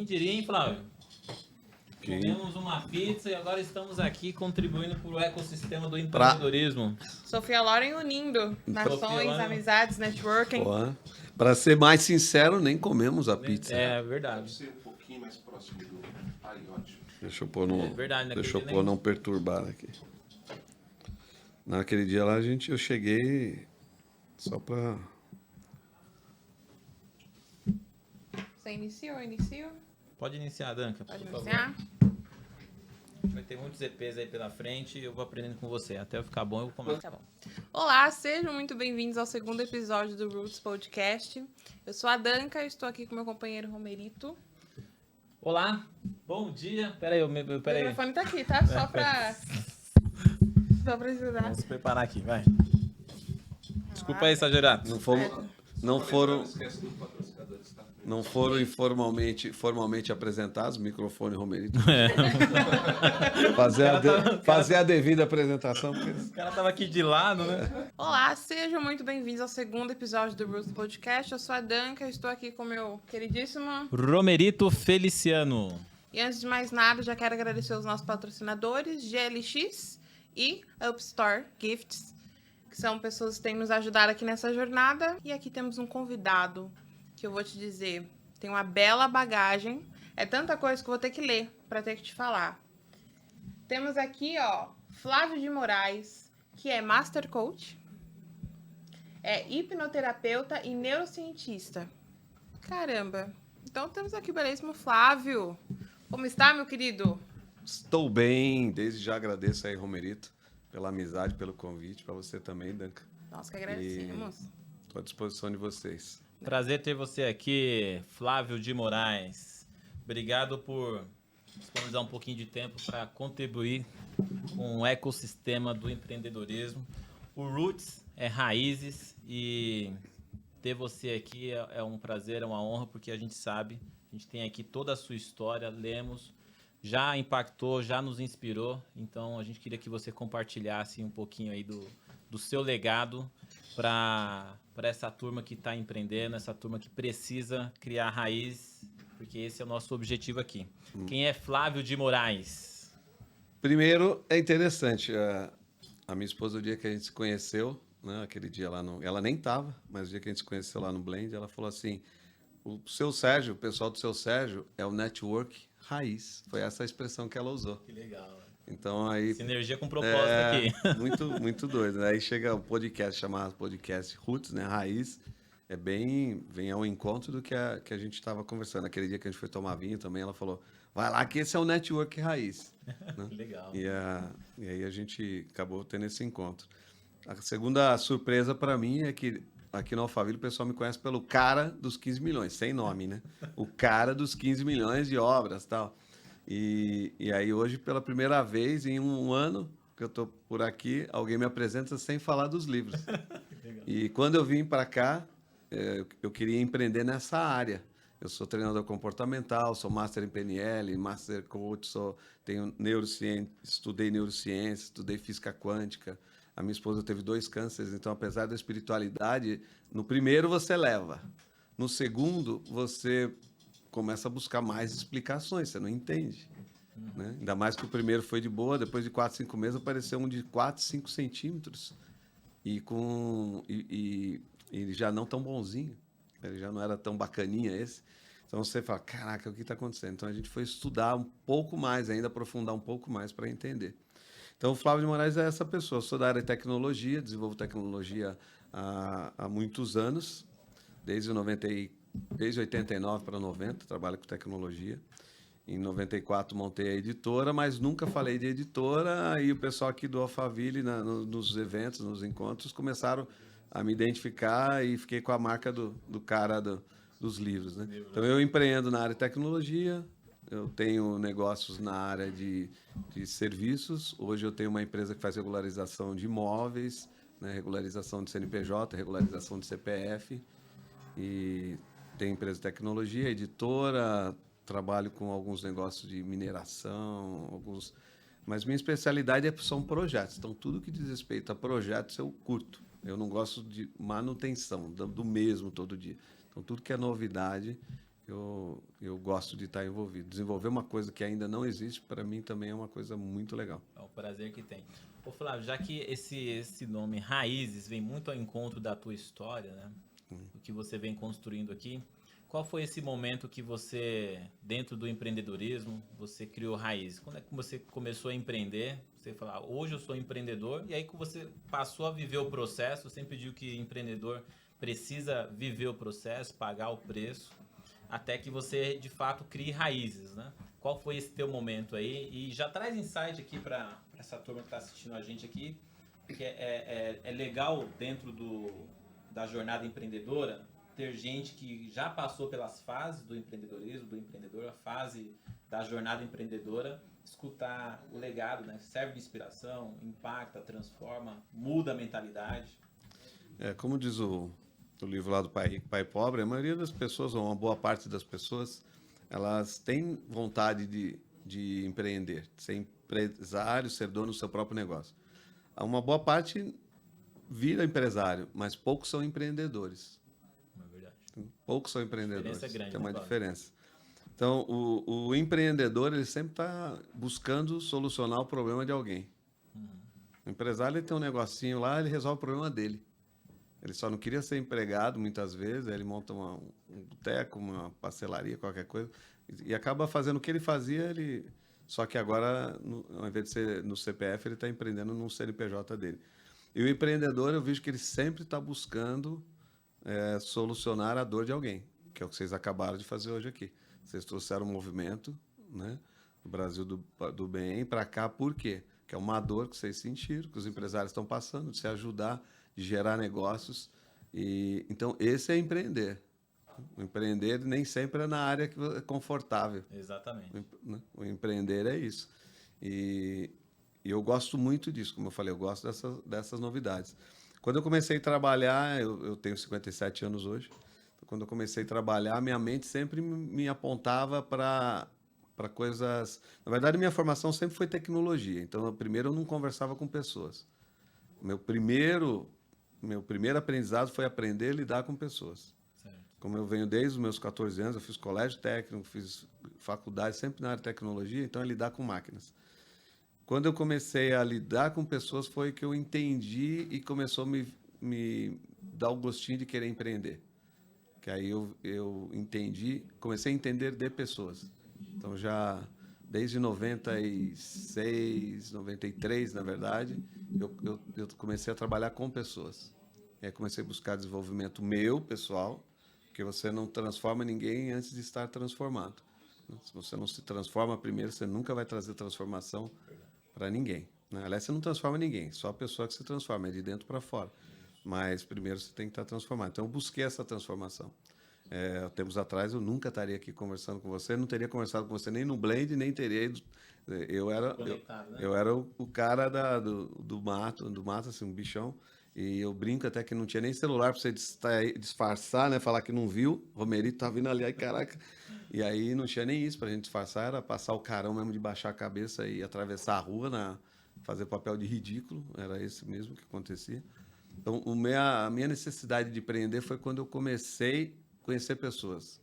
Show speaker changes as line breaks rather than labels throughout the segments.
Quem diria, hein, Flávio? Comemos uma pizza e agora estamos aqui contribuindo para o ecossistema do empreendedorismo.
Sofia Loren unindo nações, amizades, networking.
Para ser mais sincero, nem comemos a pizza.
É verdade.
Deve ser um pouquinho mais próximo do... Aí, ótimo.
Deixa eu pôr, no...
verdade,
Deixa eu pôr não perturbar aqui. Naquele dia lá, eu cheguei só para...
Você inicia ou inicio?
Pode iniciar, Danca.
Pode
por
iniciar?
favor. Vai ter muitos EPs aí pela frente e eu vou aprendendo com você. Até eu ficar bom, eu começo.
Tá bom. Olá, sejam muito bem-vindos ao segundo episódio do Roots Podcast. Eu sou a Danca e estou aqui com meu companheiro Romerito.
Olá, bom dia. Peraí.
O microfone tá aqui, tá? Só pra ajudar.
Vamos se preparar aqui, vai. Desculpa aí, Sagerato.
Não foram formalmente apresentados, microfone Romerito. Fazer a devida apresentação. Porque...
O cara tava aqui de lado, né?
Olá, sejam muito bem-vindos ao segundo episódio do Roots Podcast. Eu sou a Danca e estou aqui com o meu queridíssimo
Romerito Feliciano.
E antes de mais nada, já quero agradecer os nossos patrocinadores, GLX e Upstore Gifts, que são pessoas que têm nos ajudado aqui nessa jornada. E aqui temos um convidado que eu vou te dizer, tem uma bela bagagem. É tanta coisa que eu vou ter que ler para ter que te falar. Temos aqui, ó, Flávio de Moraes, que é Master Coach, é hipnoterapeuta e neurocientista. Caramba! Então temos aqui o belíssimo Flávio. Como está, meu querido?
Estou bem, desde já agradeço aí, Romerito, pela amizade, pelo convite, para você também, Danca.
Nós que agradecemos.
Estou à disposição de vocês.
Prazer ter você aqui, Flávio de Moraes. Obrigado por disponibilizar um pouquinho de tempo para contribuir com o ecossistema do empreendedorismo. O Roots é raízes e ter você aqui é um prazer, é uma honra, porque a gente sabe, a gente tem aqui toda a sua história, lemos, já impactou, já nos inspirou. Então a gente queria que você compartilhasse um pouquinho aí do seu legado para essa turma que está empreendendo, essa turma que precisa criar raiz, porque esse é o nosso objetivo aqui. Quem é Flávio de Moraes?
Primeiro, é interessante, a minha esposa, o dia que a gente se conheceu, né, aquele dia lá, ela nem estava, mas o dia que a gente se conheceu lá no Blend, ela falou assim, o seu Sérgio, o pessoal do seu Sérgio é o network raiz. Foi essa a expressão que ela usou.
Que legal.
Então aí...
Sinergia com propósito aqui.
Muito doido. Aí chega o podcast, chamado podcast Roots, né? Raiz. Vem ao encontro do que a gente estava conversando. Aquele dia que a gente foi tomar vinho também, ela falou, vai lá que esse é o network raiz. Né?
Legal.
E aí a gente acabou tendo esse encontro. A segunda surpresa para mim é que aqui no Alphaville o pessoal me conhece pelo cara dos 15 milhões, sem nome, né? O cara dos 15 milhões de obras e tal. E aí hoje, pela primeira vez em um ano que eu tô por aqui, alguém me apresenta sem falar dos livros. E quando eu vim para cá, eu queria empreender nessa área. Eu sou treinador comportamental, sou master em PNL, master coach, tenho neurociência, estudei neurociência, estudei física quântica. A minha esposa teve 2 cânceres, então apesar da espiritualidade, no primeiro você leva. No segundo, você começa a buscar mais explicações, você não entende. Né? Ainda mais que o primeiro foi de boa, depois de 4, 5 meses apareceu um de 4, 5 centímetros e já não tão bonzinho, ele já não era tão bacaninha esse. Então você fala, caraca, o que está acontecendo? Então a gente foi estudar um pouco mais, ainda aprofundar um pouco mais para entender. Então o Flávio de Moraes é essa pessoa, eu sou da área de tecnologia, desenvolvo tecnologia há muitos anos, desde 89 para 90, trabalho com tecnologia. Em 94 montei a editora, mas nunca falei de editora. Aí o pessoal aqui do Alphaville, nos eventos, nos encontros, começaram a me identificar e fiquei com a marca do cara dos livros. Né? Então eu empreendo na área de tecnologia, eu tenho negócios na área de serviços. Hoje eu tenho uma empresa que faz regularização de imóveis, né? Regularização de CNPJ, regularização de CPF. E tem empresa de tecnologia, editora, trabalho com alguns negócios de mineração, mas minha especialidade são projetos. Então, tudo que diz respeito a projetos eu curto. Eu não gosto de manutenção, do mesmo todo dia. Então, tudo que é novidade, eu gosto de estar envolvido. Desenvolver uma coisa que ainda não existe, para mim também é uma coisa muito legal.
É o prazer que tem. Ô Flávio, já que esse nome Raízes vem muito ao encontro da tua história, né? O que você vem construindo aqui, qual foi esse momento que você, dentro do empreendedorismo, você criou Raízes? Quando é que você começou a empreender? Você falou, hoje eu sou empreendedor, e aí que você passou a viver o processo. Eu sempre digo que empreendedor precisa viver o processo, pagar o preço, até que você, de fato, crie raízes, né? Qual foi esse teu momento aí? E já traz insight aqui para essa turma que está assistindo a gente aqui, porque é legal dentro da jornada empreendedora ter gente que já passou pelas fases do empreendedorismo, do empreendedor, a fase da jornada empreendedora, escutar o legado, né? Serve de inspiração, impacta, transforma, muda a mentalidade.
Como diz o livro lá do Pai Rico, Pai Pobre, a maioria das pessoas, ou uma boa parte das pessoas, elas têm vontade de empreender, de ser empresário, ser dono do seu próprio negócio. Uma boa parte vira empresário, mas poucos são empreendedores.
É verdade.
Poucos são empreendedores.
Diferença é grande,
Tem uma
né, Flávio?
diferença. Então, o empreendedor, ele sempre está buscando solucionar o problema de alguém. O empresário, ele tem um negocinho lá, ele resolve o problema dele. Ele só não queria ser empregado, muitas vezes, aí ele monta um boteco, uma pastelaria, qualquer coisa, e acaba fazendo o que ele fazia, só que agora, ao invés de ser no CPF, ele está empreendendo no CNPJ dele. E o empreendedor, eu vejo que ele sempre está buscando solucionar a dor de alguém, que é o que vocês acabaram de fazer hoje aqui. Vocês trouxeram um movimento, né, do Brasil do Bem para cá, por quê? Que é uma dor que vocês sentiram, que os empresários estão passando, de se ajudar, de gerar negócios. Então, esse é empreender. O empreender nem sempre é na área que é confortável.
Exatamente.
O empreender é isso. E eu gosto muito disso, como eu falei, eu gosto dessas novidades. Quando eu comecei a trabalhar, eu tenho 57 anos hoje, quando eu comecei a trabalhar, minha mente sempre me apontava para coisas... Na verdade, minha formação sempre foi tecnologia, então, primeiro, eu não conversava com pessoas. Meu primeiro aprendizado foi aprender a lidar com pessoas.
Certo.
Como eu venho desde os meus 14 anos, eu fiz colégio técnico, fiz faculdade sempre na área de tecnologia, então é lidar com máquinas. Quando eu comecei a lidar com pessoas foi que eu entendi e começou a me dar o gostinho de querer empreender. Que aí eu entendi, comecei a entender de pessoas. Então já desde 96, 93, na verdade, eu comecei a trabalhar com pessoas. E aí comecei a buscar desenvolvimento meu, pessoal, porque você não transforma ninguém antes de estar transformado. Se você não se transforma primeiro, você nunca vai trazer transformação para ninguém. Né? Aliás, você não transforma ninguém, só a pessoa que se transforma, é de dentro para fora. Mas primeiro você tem que estar transformado. Então eu busquei essa transformação. Tempos atrás eu nunca estaria aqui conversando com você, não teria conversado com você nem no Blend, nem teria ido. Eu era o cara do mato, assim, um bichão. E eu brinco até que não tinha nem celular para você disfarçar, né? Falar que não viu. O Romerito tá vindo ali, aí caraca. E aí não tinha nem isso para a gente disfarçar, era passar o carão mesmo de baixar a cabeça e atravessar a rua, fazer papel de ridículo. Era esse mesmo que acontecia. Então, a minha necessidade de empreender foi quando eu comecei a conhecer pessoas.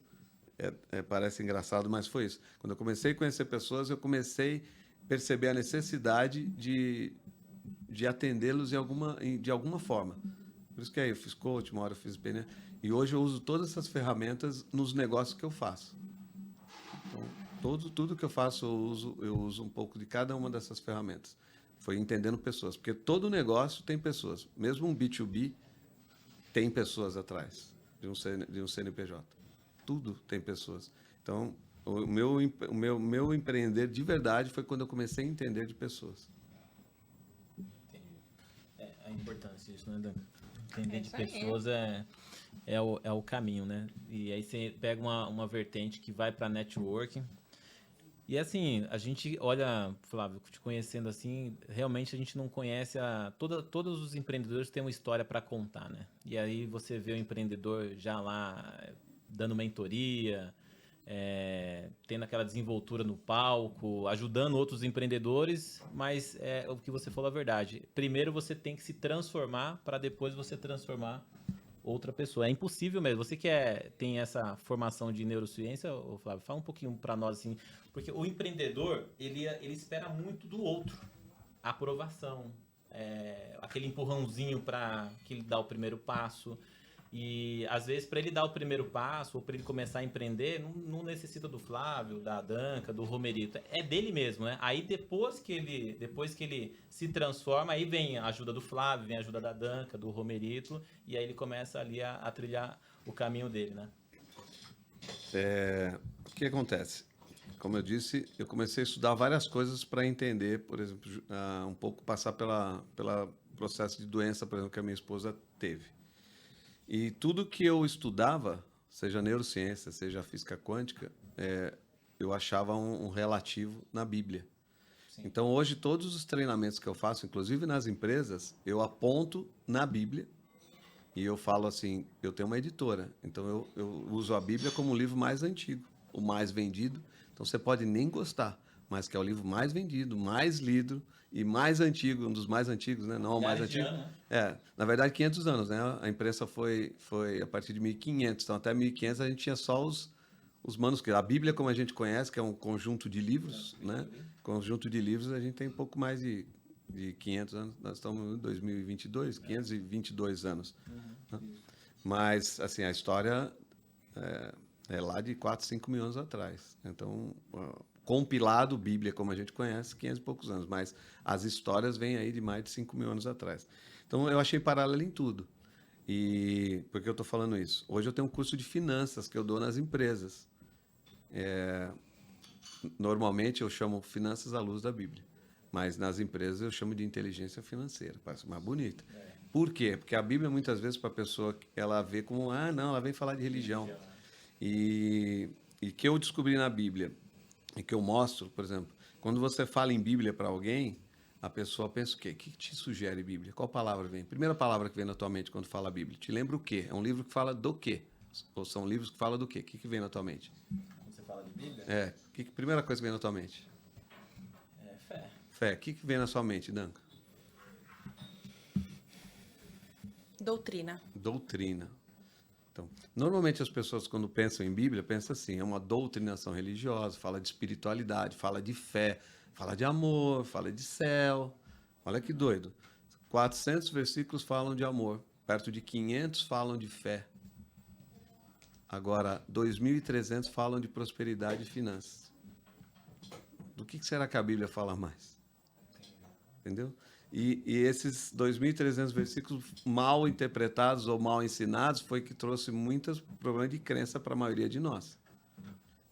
Parece engraçado, mas foi isso. Quando eu comecei a conhecer pessoas, eu comecei a perceber a necessidade de atendê-los de alguma forma. Por isso que aí eu fiz coach, uma hora eu fiz PNL. E hoje eu uso todas essas ferramentas nos negócios que eu faço. Então, tudo que eu faço, eu uso um pouco de cada uma dessas ferramentas. Foi entendendo pessoas, porque todo negócio tem pessoas. Mesmo um B2B tem pessoas atrás de um CNPJ. Tudo tem pessoas. Então, o meu empreender de verdade foi quando eu comecei a entender de pessoas.
Entendi. A importância disso, né, Dan? Entender de
isso aí.
pessoas é o caminho, né? E aí você pega uma vertente que vai para networking. E assim, a gente olha, Flávio, te conhecendo assim, realmente a gente não conhece todos os empreendedores têm uma história para contar, né? E aí você vê o empreendedor já lá dando mentoria, tendo aquela desenvoltura no palco, ajudando outros empreendedores, mas o que você falou é verdade. Primeiro você tem que se transformar para depois você transformar outra pessoa. É impossível mesmo. Você que tem essa formação de neurociência, ô Flávio, fala um pouquinho para nós, assim, porque o empreendedor, ele espera muito do outro. A aprovação, aquele empurrãozinho para que ele dá o primeiro passo. E, às vezes, para ele dar o primeiro passo ou para ele começar a empreender, não necessita do Flávio, da Danca, do Romerito. É dele mesmo, né? Aí, depois que ele se transforma, aí vem a ajuda do Flávio, vem a ajuda da Danca, do Romerito, e aí ele começa ali a trilhar o caminho dele, né?
O que acontece? Como eu disse, eu comecei a estudar várias coisas para entender, por exemplo, um pouco passar pela processo de doença, por exemplo, que a minha esposa teve. E tudo que eu estudava, seja neurociência, seja física quântica, eu achava um relativo na Bíblia. Sim. Então, hoje, todos os treinamentos que eu faço, inclusive nas empresas, eu aponto na Bíblia e eu falo assim, eu tenho uma editora, então eu uso a Bíblia como o livro mais antigo, o mais vendido. Então, você pode nem gostar, mas que é o livro mais vendido, mais lido e mais antigo, um dos mais antigos, né? Não o mais antigo. Né? Na verdade, 500 anos, né? A imprensa foi a partir de 1500, então até 1500 a gente tinha só os manuscritos. A Bíblia, como a gente conhece, que é um conjunto de livros, né? Conjunto de livros, a gente tem pouco mais de 500 anos. Nós estamos em 2022, 522 anos. Né? Mas, assim, a história é lá de 4, 5 mil anos atrás. Então, compilado, Bíblia, como a gente conhece, 500 e poucos anos. Mas as histórias vêm aí de mais de 5 mil anos atrás. Então, eu achei paralelo em tudo. E por que eu estou falando isso? Hoje eu tenho um curso de finanças que eu dou nas empresas. Normalmente, eu chamo finanças à luz da Bíblia. Mas nas empresas, eu chamo de inteligência financeira. Parece mais bonito. Por quê? Porque a Bíblia, muitas vezes, para a pessoa, ela vê como, não, ela vem falar de religião. E que eu descobri na Bíblia, e que eu mostro, por exemplo, quando você fala em Bíblia para alguém, a pessoa pensa o quê? O que te sugere Bíblia? Qual palavra vem? Primeira palavra que vem na tua mente quando fala Bíblia. Te lembra o quê? É um livro que fala do quê? Ou são livros que falam do quê? O que vem na tua mente?
Quando você fala de Bíblia?
Primeira coisa que vem na tua mente?
Fé.
Fé. O que vem na sua mente, Danca?
Doutrina.
Doutrina. Então, normalmente as pessoas, quando pensam em Bíblia, pensam assim, é uma doutrinação religiosa, fala de espiritualidade, fala de fé, fala de amor, fala de céu. Olha que doido. 400 versículos falam de amor, perto de 500 falam de fé. Agora, 2.300 falam de prosperidade e finanças. Do que será que a Bíblia fala mais? Entendeu? E esses 2.300 versículos mal interpretados ou mal ensinados foi que trouxe muitos problemas de crença para a maioria de nós.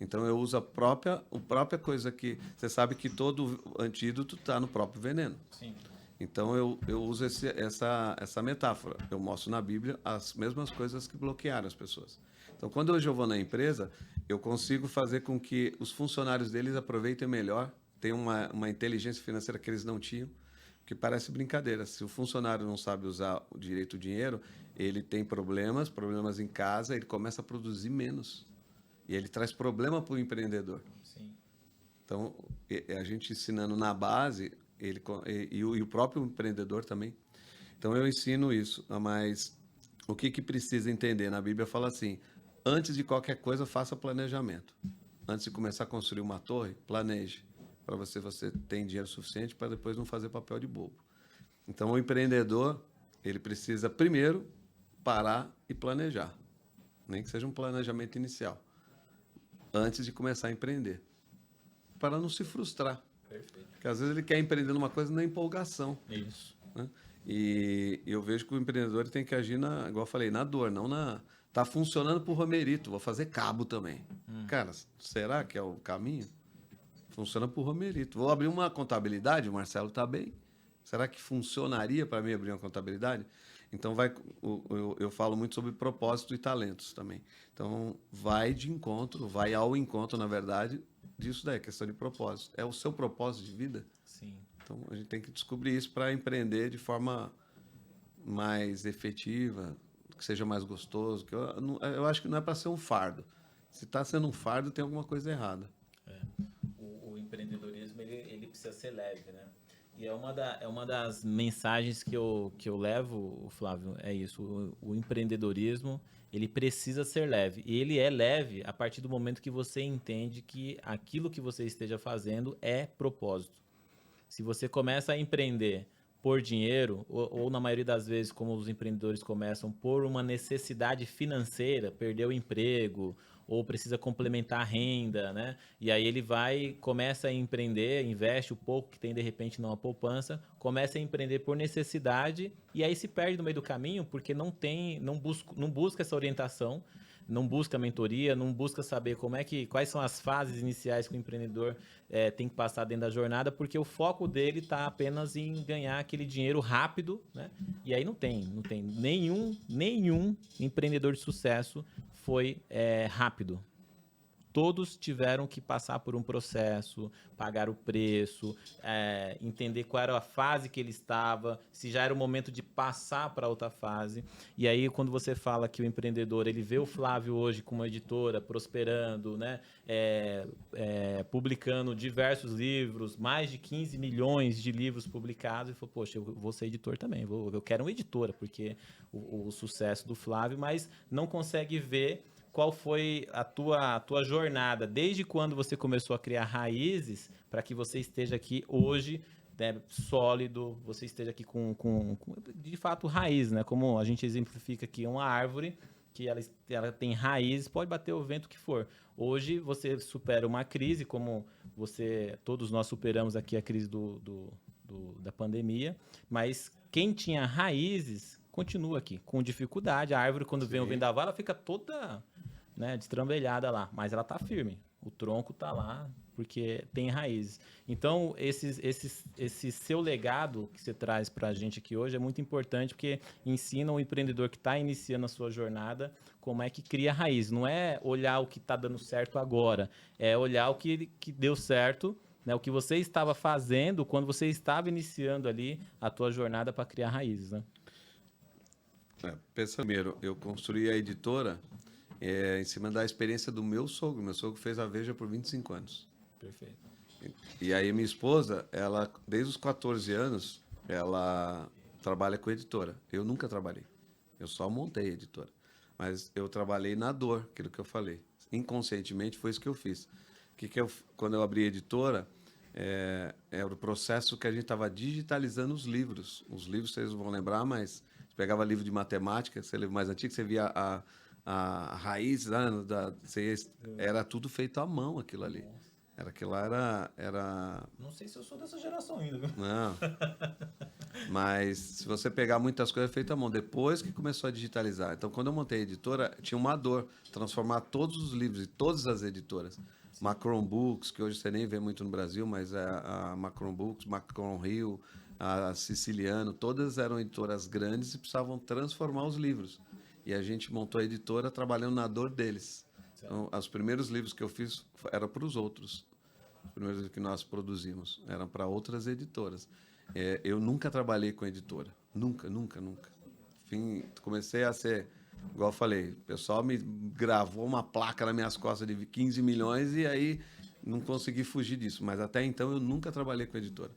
Então, eu uso a própria coisa que... Você sabe que todo antídoto está no próprio veneno.
Sim.
Então, eu uso essa metáfora. Eu mostro na Bíblia as mesmas coisas que bloquearam as pessoas. Então, quando hoje eu vou na empresa, eu consigo fazer com que os funcionários deles aproveitem melhor, tenham uma inteligência financeira que eles não tinham, que parece brincadeira. Se o funcionário não sabe usar direito o dinheiro, ele tem problemas em casa, ele começa a produzir menos. E ele traz problema para o empreendedor.
Sim.
Então, a gente ensinando na base, e o próprio empreendedor também. Então, eu ensino isso. Mas o que precisa entender? Na Bíblia fala assim, antes de qualquer coisa, faça planejamento. Antes de começar a construir uma torre, planeje. Para você ter dinheiro suficiente para depois não fazer papel de bobo. Então, o empreendedor, ele precisa primeiro parar e planejar. Nem que seja um planejamento inicial. Antes de começar a empreender. Para não se frustrar.
Perfeito.
Porque às vezes ele quer empreender numa coisa na empolgação.
Isso.
Né? E eu vejo que o empreendedor tem que agir, igual eu falei, na dor, não na... Tá funcionando pro Romerito, vou fazer cabo também. Cara, será que é o caminho? Funciona por Romerito. Vou abrir uma contabilidade, o Marcelo está bem. Será que funcionaria para mim abrir uma contabilidade? Então, eu falo muito sobre propósito e talentos também. Então, vai ao encontro, na verdade, disso daí, questão de propósito. É o seu propósito de vida?
Sim.
Então, a gente tem que descobrir isso para empreender de forma mais efetiva, que seja mais gostoso. Que eu acho que não é para ser um fardo. Se está sendo um fardo, tem alguma coisa errada.
O empreendedorismo, ele precisa ser leve, né? E é uma das mensagens que eu levo, Flávio, é isso. O empreendedorismo, ele precisa ser leve. E ele é leve a partir do momento que você entende que aquilo que você esteja fazendo é propósito. Se você começa a empreender por dinheiro, ou na maioria das vezes, como os empreendedores começam, por uma necessidade financeira, perder o emprego, ou precisa complementar a renda, né? E aí ele começa a empreender, investe o pouco que tem de repente numa poupança, começa a empreender por necessidade e aí se perde no meio do caminho porque não busca essa orientação, não busca mentoria, não busca saber quais são as fases iniciais que o empreendedor tem que passar dentro da jornada, porque o foco dele está apenas em ganhar aquele dinheiro rápido, né? E aí não tem nenhum empreendedor de sucesso foi rápido. Todos tiveram que passar por um processo, pagar o preço, entender qual era a fase que ele estava, se já era o momento de passar para outra fase. E aí, quando você fala que o empreendedor, ele vê o Flávio hoje com uma editora prosperando, né? Publicando diversos livros, mais de 15 milhões de livros publicados, e falou, poxa, eu vou ser editor também, eu quero uma editora, porque o sucesso do Flávio, mas não consegue ver qual foi a tua jornada, desde quando você começou a criar raízes para que você esteja aqui hoje, né, sólido, você esteja aqui com, de fato, raiz, né? Como a gente exemplifica aqui, uma árvore que ela tem raízes, pode bater o vento que for. Hoje você supera uma crise, como todos nós superamos aqui a crise da pandemia, mas quem tinha raízes continua aqui, com dificuldade. A árvore, quando vem o vendaval, ela fica toda, né, destrambelhada lá, mas ela tá firme. O tronco tá lá porque tem raízes. Então, esse seu legado que você traz para a gente aqui hoje é muito importante, porque ensina o empreendedor que está iniciando a sua jornada como é que cria raiz. Não é olhar o que está dando certo agora, é olhar o que deu certo, né, o que você estava fazendo quando você estava iniciando ali a tua jornada para criar raízes, né?
Pensa primeiro, eu construí a editora em cima da experiência do meu sogro. Meu sogro fez a Veja por 25 anos.
Perfeito.
E aí minha esposa, ela, desde os 14 anos, ela trabalha com editora. Eu nunca trabalhei. Eu só montei a editora. Mas eu trabalhei na dor, aquilo que eu falei. Inconscientemente foi isso que eu fiz. Quando eu abri a editora, era o processo que a gente estava digitalizando os livros. Os livros vocês não vão lembrar, mas você pegava livro de matemática, esse livro mais antigo, você via a raiz, né, era tudo feito à mão, aquilo ali. Aquilo lá era...
Não sei se eu sou dessa geração ainda, viu?
Não. Mas se você pegar muitas coisas, é feito à mão. Depois que começou a digitalizar. Então, quando eu montei a editora, tinha uma dor. Transformar todos os livros de todas as editoras. Macron Books, que hoje você nem vê muito no Brasil, mas a Macron Books, Macron Rio, a Siciliano, todas eram editoras grandes e precisavam transformar os livros. E a gente montou a editora trabalhando na dor deles. Então, os primeiros livros que eu fiz eram para os outros. Os primeiros livros que nós produzimos eram para outras editoras. Eu nunca trabalhei com editora. Nunca. Enfim, comecei a ser, igual eu falei, o pessoal me gravou uma placa nas minhas costas de 15 milhões e aí não consegui fugir disso. Mas até então eu nunca trabalhei com editora.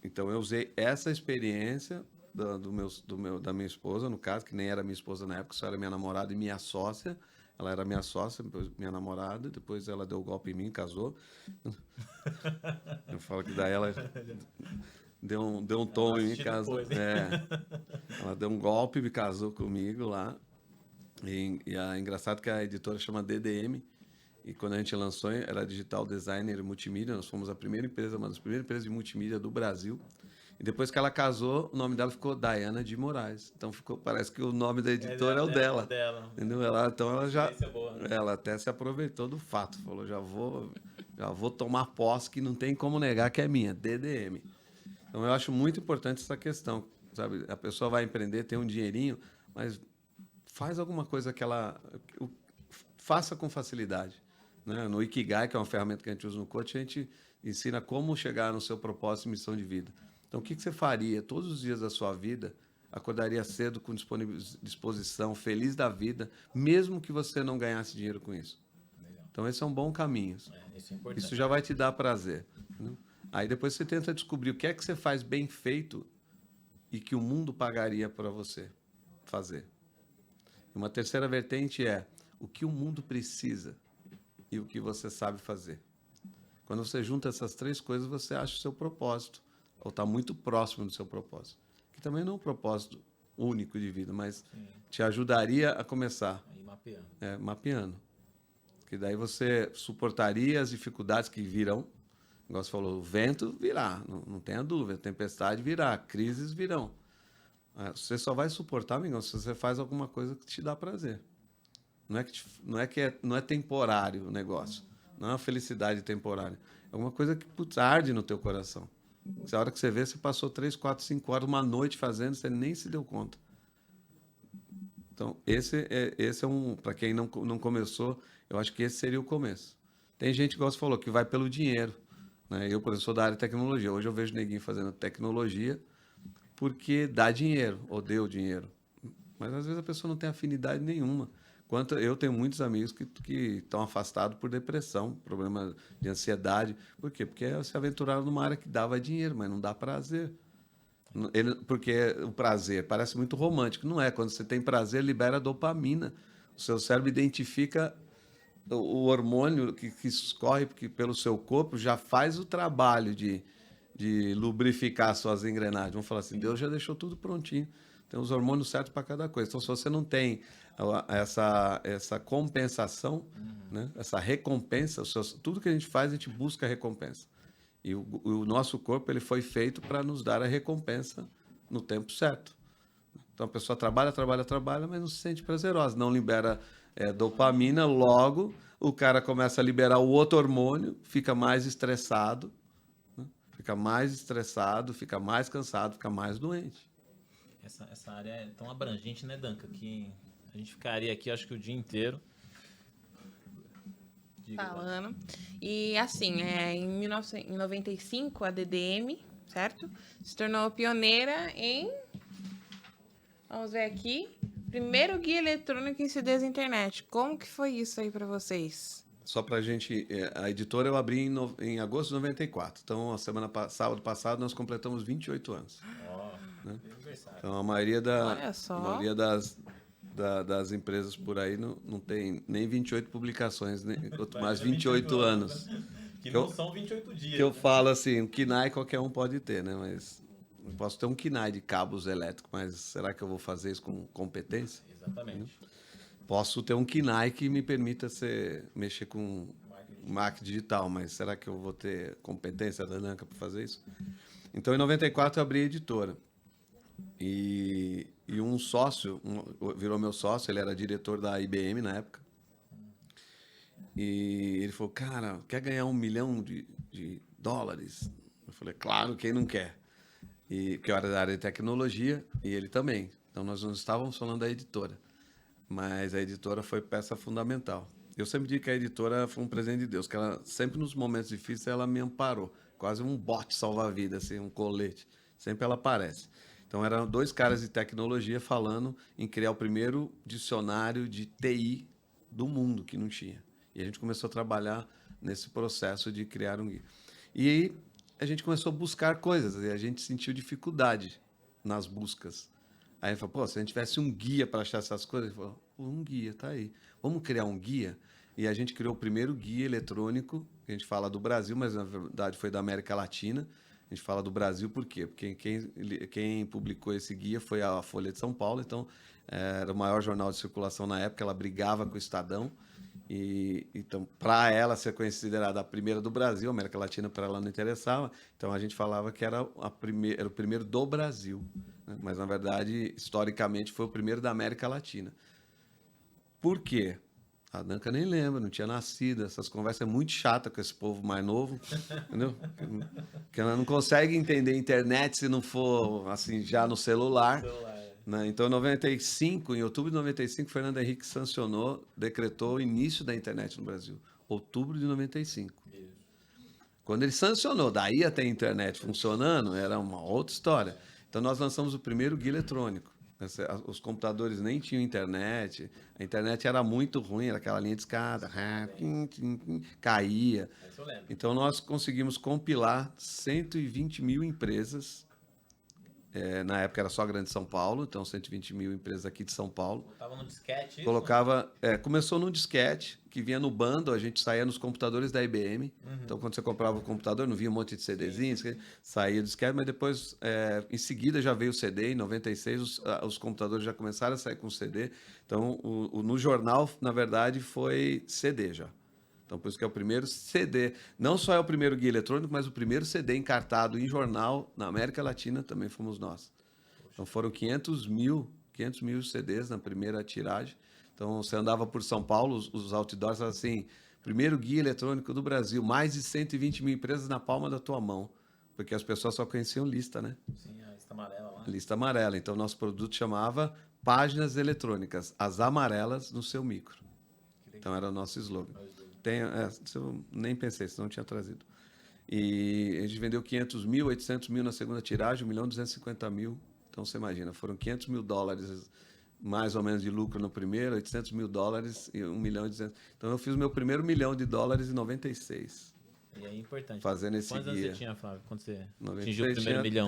Então eu usei essa experiência da minha esposa, no caso, que nem era minha esposa na época, só era minha namorada e minha sócia. Ela era minha sócia, minha namorada, depois ela deu o golpe em mim, casou. Eu falo que daí ela deu um tom em mim, casou. Ela deu um golpe e me casou comigo lá. E é engraçado que a editora chama DDM, e quando a gente lançou, era Digital Designer Multimídia, nós fomos a primeira empresa, uma das primeiras empresas de multimídia do Brasil. E depois que ela casou, o nome dela ficou Daiana de Moraes. Então parece que o nome da editora é o dela. Entendeu? Ela até se aproveitou do fato. Falou, já vou tomar posse, que não tem como negar que é minha, DDM. Então eu acho muito importante essa questão. Sabe? A pessoa vai empreender, tem um dinheirinho, mas faz alguma coisa que ela faça com facilidade. Né? No Ikigai, que é uma ferramenta que a gente usa no coach, a gente ensina como chegar no seu propósito e missão de vida. Então, o que você faria todos os dias da sua vida? Acordaria cedo com disposição, feliz da vida, mesmo que você não ganhasse dinheiro com isso. Então, esse é um bom caminho.
Isso é importante.
Isso já vai te dar prazer. Né? Aí depois você tenta descobrir o que é que você faz bem feito e que o mundo pagaria para você fazer. Uma terceira vertente é o que o mundo precisa e o que você sabe fazer. Quando você junta essas três coisas, você acha o seu propósito, ou está muito próximo do seu propósito. Que também não é um propósito único de vida, mas te ajudaria a começar.
Aí mapeando.
Mapeando. Que daí você suportaria as dificuldades que virão. Igual você falou, o vento virá, não tenha dúvida, tempestade virá, crises virão. Você só vai suportar, amigão, se você faz alguma coisa que te dá prazer. Não é temporário o negócio. Não é uma felicidade temporária. É alguma coisa que arde no teu coração. A hora que você vê, você passou 3, 4, 5 horas, uma noite fazendo, você nem se deu conta. Então, esse é um... Para quem não começou, eu acho que esse seria o começo. Tem gente, igual você falou, que vai pelo dinheiro. Né? Eu, por exemplo, sou da área de tecnologia. Hoje eu vejo neguinho fazendo tecnologia porque dá dinheiro, ou deu dinheiro. Mas, às vezes, a pessoa não tem afinidade nenhuma. Eu tenho muitos amigos que estão afastados por depressão, problema de ansiedade. Por quê? Porque se aventuraram numa área que dava dinheiro, mas não dá prazer. Porque o prazer parece muito romântico. Não é. Quando você tem prazer, libera dopamina. O seu cérebro identifica o hormônio que escorre pelo seu corpo, já faz o trabalho de lubrificar suas engrenagens. Vamos falar assim, Deus já deixou tudo prontinho. Tem os hormônios certos para cada coisa. Então, se você não tem essa compensação, né? Essa recompensa, tudo que a gente faz, a gente busca recompensa. E o nosso corpo ele foi feito para nos dar a recompensa no tempo certo. Então, a pessoa trabalha, mas não se sente prazerosa. Não libera dopamina, logo o cara começa a liberar o outro hormônio, fica mais estressado, né? Fica mais cansado, fica mais doente.
Essa área é tão abrangente, né, Danca, que a gente ficaria aqui, acho que o dia inteiro.
Falando. E assim, em 1995, a DDM, certo? Se tornou pioneira em... Vamos ver aqui. Primeiro guia eletrônico em CDs da internet. Como que foi isso aí para vocês?
Só pra gente... A editora eu abri em agosto de 94. Então, sábado passado, nós completamos 28 anos. Né? Então, a maioria das empresas por aí não tem nem 28 publicações, mais 28 anos.
Que não são 28 dias.
Que eu falo assim, um KNAI qualquer um pode ter, né? Mas eu posso ter um KNAI de cabos elétricos, mas será que eu vou fazer isso com competência?
Exatamente.
Posso ter um KNAI que me permita mexer com marketing digital, mas será que eu vou ter competência da Danca para fazer isso? Então, em 94, eu abri a editora. E um sócio virou meu sócio, ele era diretor da IBM na época. E ele falou, cara, quer ganhar $1 milhão de dólares? Eu falei, claro, quem não quer? Porque eu era da área de tecnologia e ele também. Então, nós não estávamos falando da editora. Mas a editora foi peça fundamental. Eu sempre digo que a editora foi um presente de Deus, que ela, sempre nos momentos difíceis, ela me amparou. Quase um bote salva-vida, assim, um colete. Sempre ela aparece. Então, eram 2 caras de tecnologia falando em criar o primeiro dicionário de TI do mundo, que não tinha. E a gente começou a trabalhar nesse processo de criar um guia. E aí, a gente começou a buscar coisas, e a gente sentiu dificuldade nas buscas. Aí ele falou, pô, se a gente tivesse um guia para achar essas coisas, ele falou, pô, um guia, tá aí. Vamos criar um guia? E a gente criou o primeiro guia eletrônico, que a gente fala do Brasil, mas na verdade foi da América Latina. A gente fala do Brasil por quê? Porque quem publicou esse guia foi a Folha de São Paulo, então era o maior jornal de circulação na época, ela brigava com o Estadão, então para ela ser considerada a primeira do Brasil, a América Latina para ela não interessava, então a gente falava que era o primeiro do Brasil, né? Mas na verdade, historicamente, foi o primeiro da América Latina. Por quê? A Danca nem lembra, não tinha nascido. Essas conversas é muito chata com esse povo mais novo, entendeu? Porque ela não consegue entender a internet se não for assim já no celular. Né? Então, em outubro de 95, Fernando Henrique decretou o início da internet no Brasil. Outubro de 95. Quando ele sancionou, daí até a internet funcionando, era uma outra história. Então, nós lançamos o primeiro guia eletrônico. Os computadores nem tinham internet, a internet era muito ruim, era aquela linha de escada, caía.
Essa eu lembro.
Então, nós conseguimos compilar 120 mil empresas. Na época era só Grande São Paulo, então 120 mil empresas aqui de São Paulo.
Tava no disquete isso?
Colocava, começou num disquete, que vinha no bando, a gente saía nos computadores da IBM. Então, quando você comprava o computador, não vinha um monte de CDzinhos, saía do disquete, mas depois, em seguida, já veio o CD. Em 96, os computadores já começaram a sair com CD. Então, no jornal, na verdade, foi CD já. Então, por isso que é o primeiro CD. Não só é o primeiro guia eletrônico, mas o primeiro CD encartado em jornal na América Latina também fomos nós. Então, foram 500 mil CDs na primeira tiragem. Então, você andava por São Paulo, os outdoors eram assim, primeiro guia eletrônico do Brasil, mais de 120 mil empresas na palma da tua mão. Porque as pessoas só conheciam lista, né?
Sim, a lista amarela lá.
Lista amarela. Então, nosso produto chamava Páginas Eletrônicas, as amarelas no seu micro. Então, era o nosso slogan. Eu nem pensei, senão não tinha trazido. E a gente vendeu 500 mil, 800 mil na segunda tiragem, 1.250.000. Então, você imagina, foram 500 mil dólares mais ou menos de lucro no primeiro, 800 mil dólares e 1 milhão e 200. Então, eu fiz o meu primeiro $1 milhão em 96.
E aí é importante.
Fazendo esse
Quantos anos
guia.
você tinha, Flávio, quando você
96,
atingiu o primeiro milhão?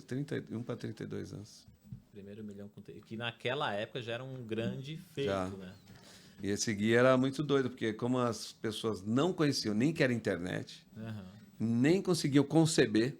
31 para 32 anos.
Primeiro milhão, que naquela época já era um grande feito,
Já.
né?
E esse guia era muito doido, porque como as pessoas não conheciam nem que era internet, nem conseguiam conceber,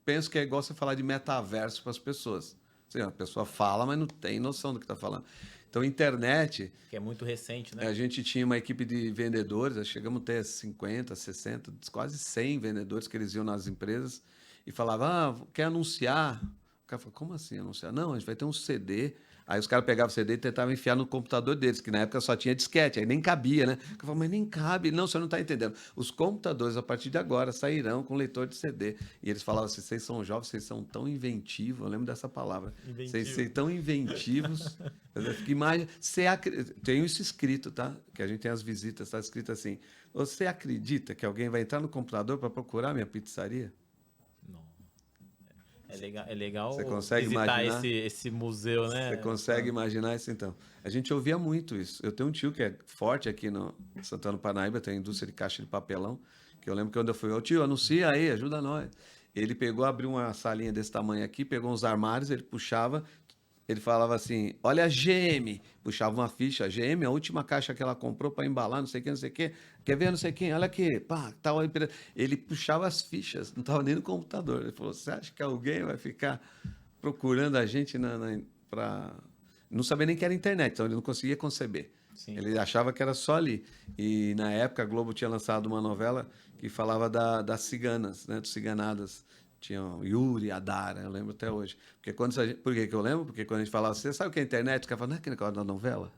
penso que é igual você falar de metaverso para as pessoas. Assim, a pessoa fala, mas não tem noção do que está falando. Então, internet...
Que é muito recente, né?
A gente tinha uma equipe de vendedores, chegamos a ter 50, 60, quase 100 vendedores que eles iam nas empresas e falavam, quer anunciar? O cara falou, como assim anunciar? Não, a gente vai ter um CD... Aí os caras pegavam o CD e tentavam enfiar no computador deles, que na época só tinha disquete, aí nem cabia, né? Eu falava, mas nem cabe. Não, você não está entendendo. Os computadores, a partir de agora, sairão com leitor de CD. E eles falavam assim, vocês são jovens, vocês são tão inventivos, eu lembro dessa palavra. Vocês são tão inventivos. Tem isso escrito, tá? Que a gente tem as visitas, está escrito assim, você acredita que alguém vai entrar no computador para procurar minha pizzaria?
É legal
Você consegue
visitar
imaginar?
esse museu, né?
Você consegue imaginar isso, então? A gente ouvia muito isso. Eu tenho um tio que é forte aqui no Santana do Parnaíba, tem a indústria de caixa de papelão, que eu lembro que quando eu fui, ô tio, anuncia aí, ajuda nós. Ele pegou, abriu uma salinha desse tamanho aqui, pegou uns armários, ele puxava, ele falava assim, olha a GM, puxava uma ficha, a GM, a última caixa que ela comprou para embalar, não sei o que, não sei o que, quer ver, não sei quem, olha aqui, pá, tal empresa. Ele puxava as fichas, não estava nem no computador. Ele falou, você acha que alguém vai ficar procurando a gente para... Não sabia nem que era internet, então ele não conseguia conceber.
Sim.
Ele achava que era só ali. E na época a Globo tinha lançado uma novela que falava das ciganas, né, dos ciganadas. Tinham Yuri, Adara, eu lembro até hoje. Por que eu lembro? Porque quando a gente falava, você sabe o que é internet? O cara falava, não é aquele negócio da novela?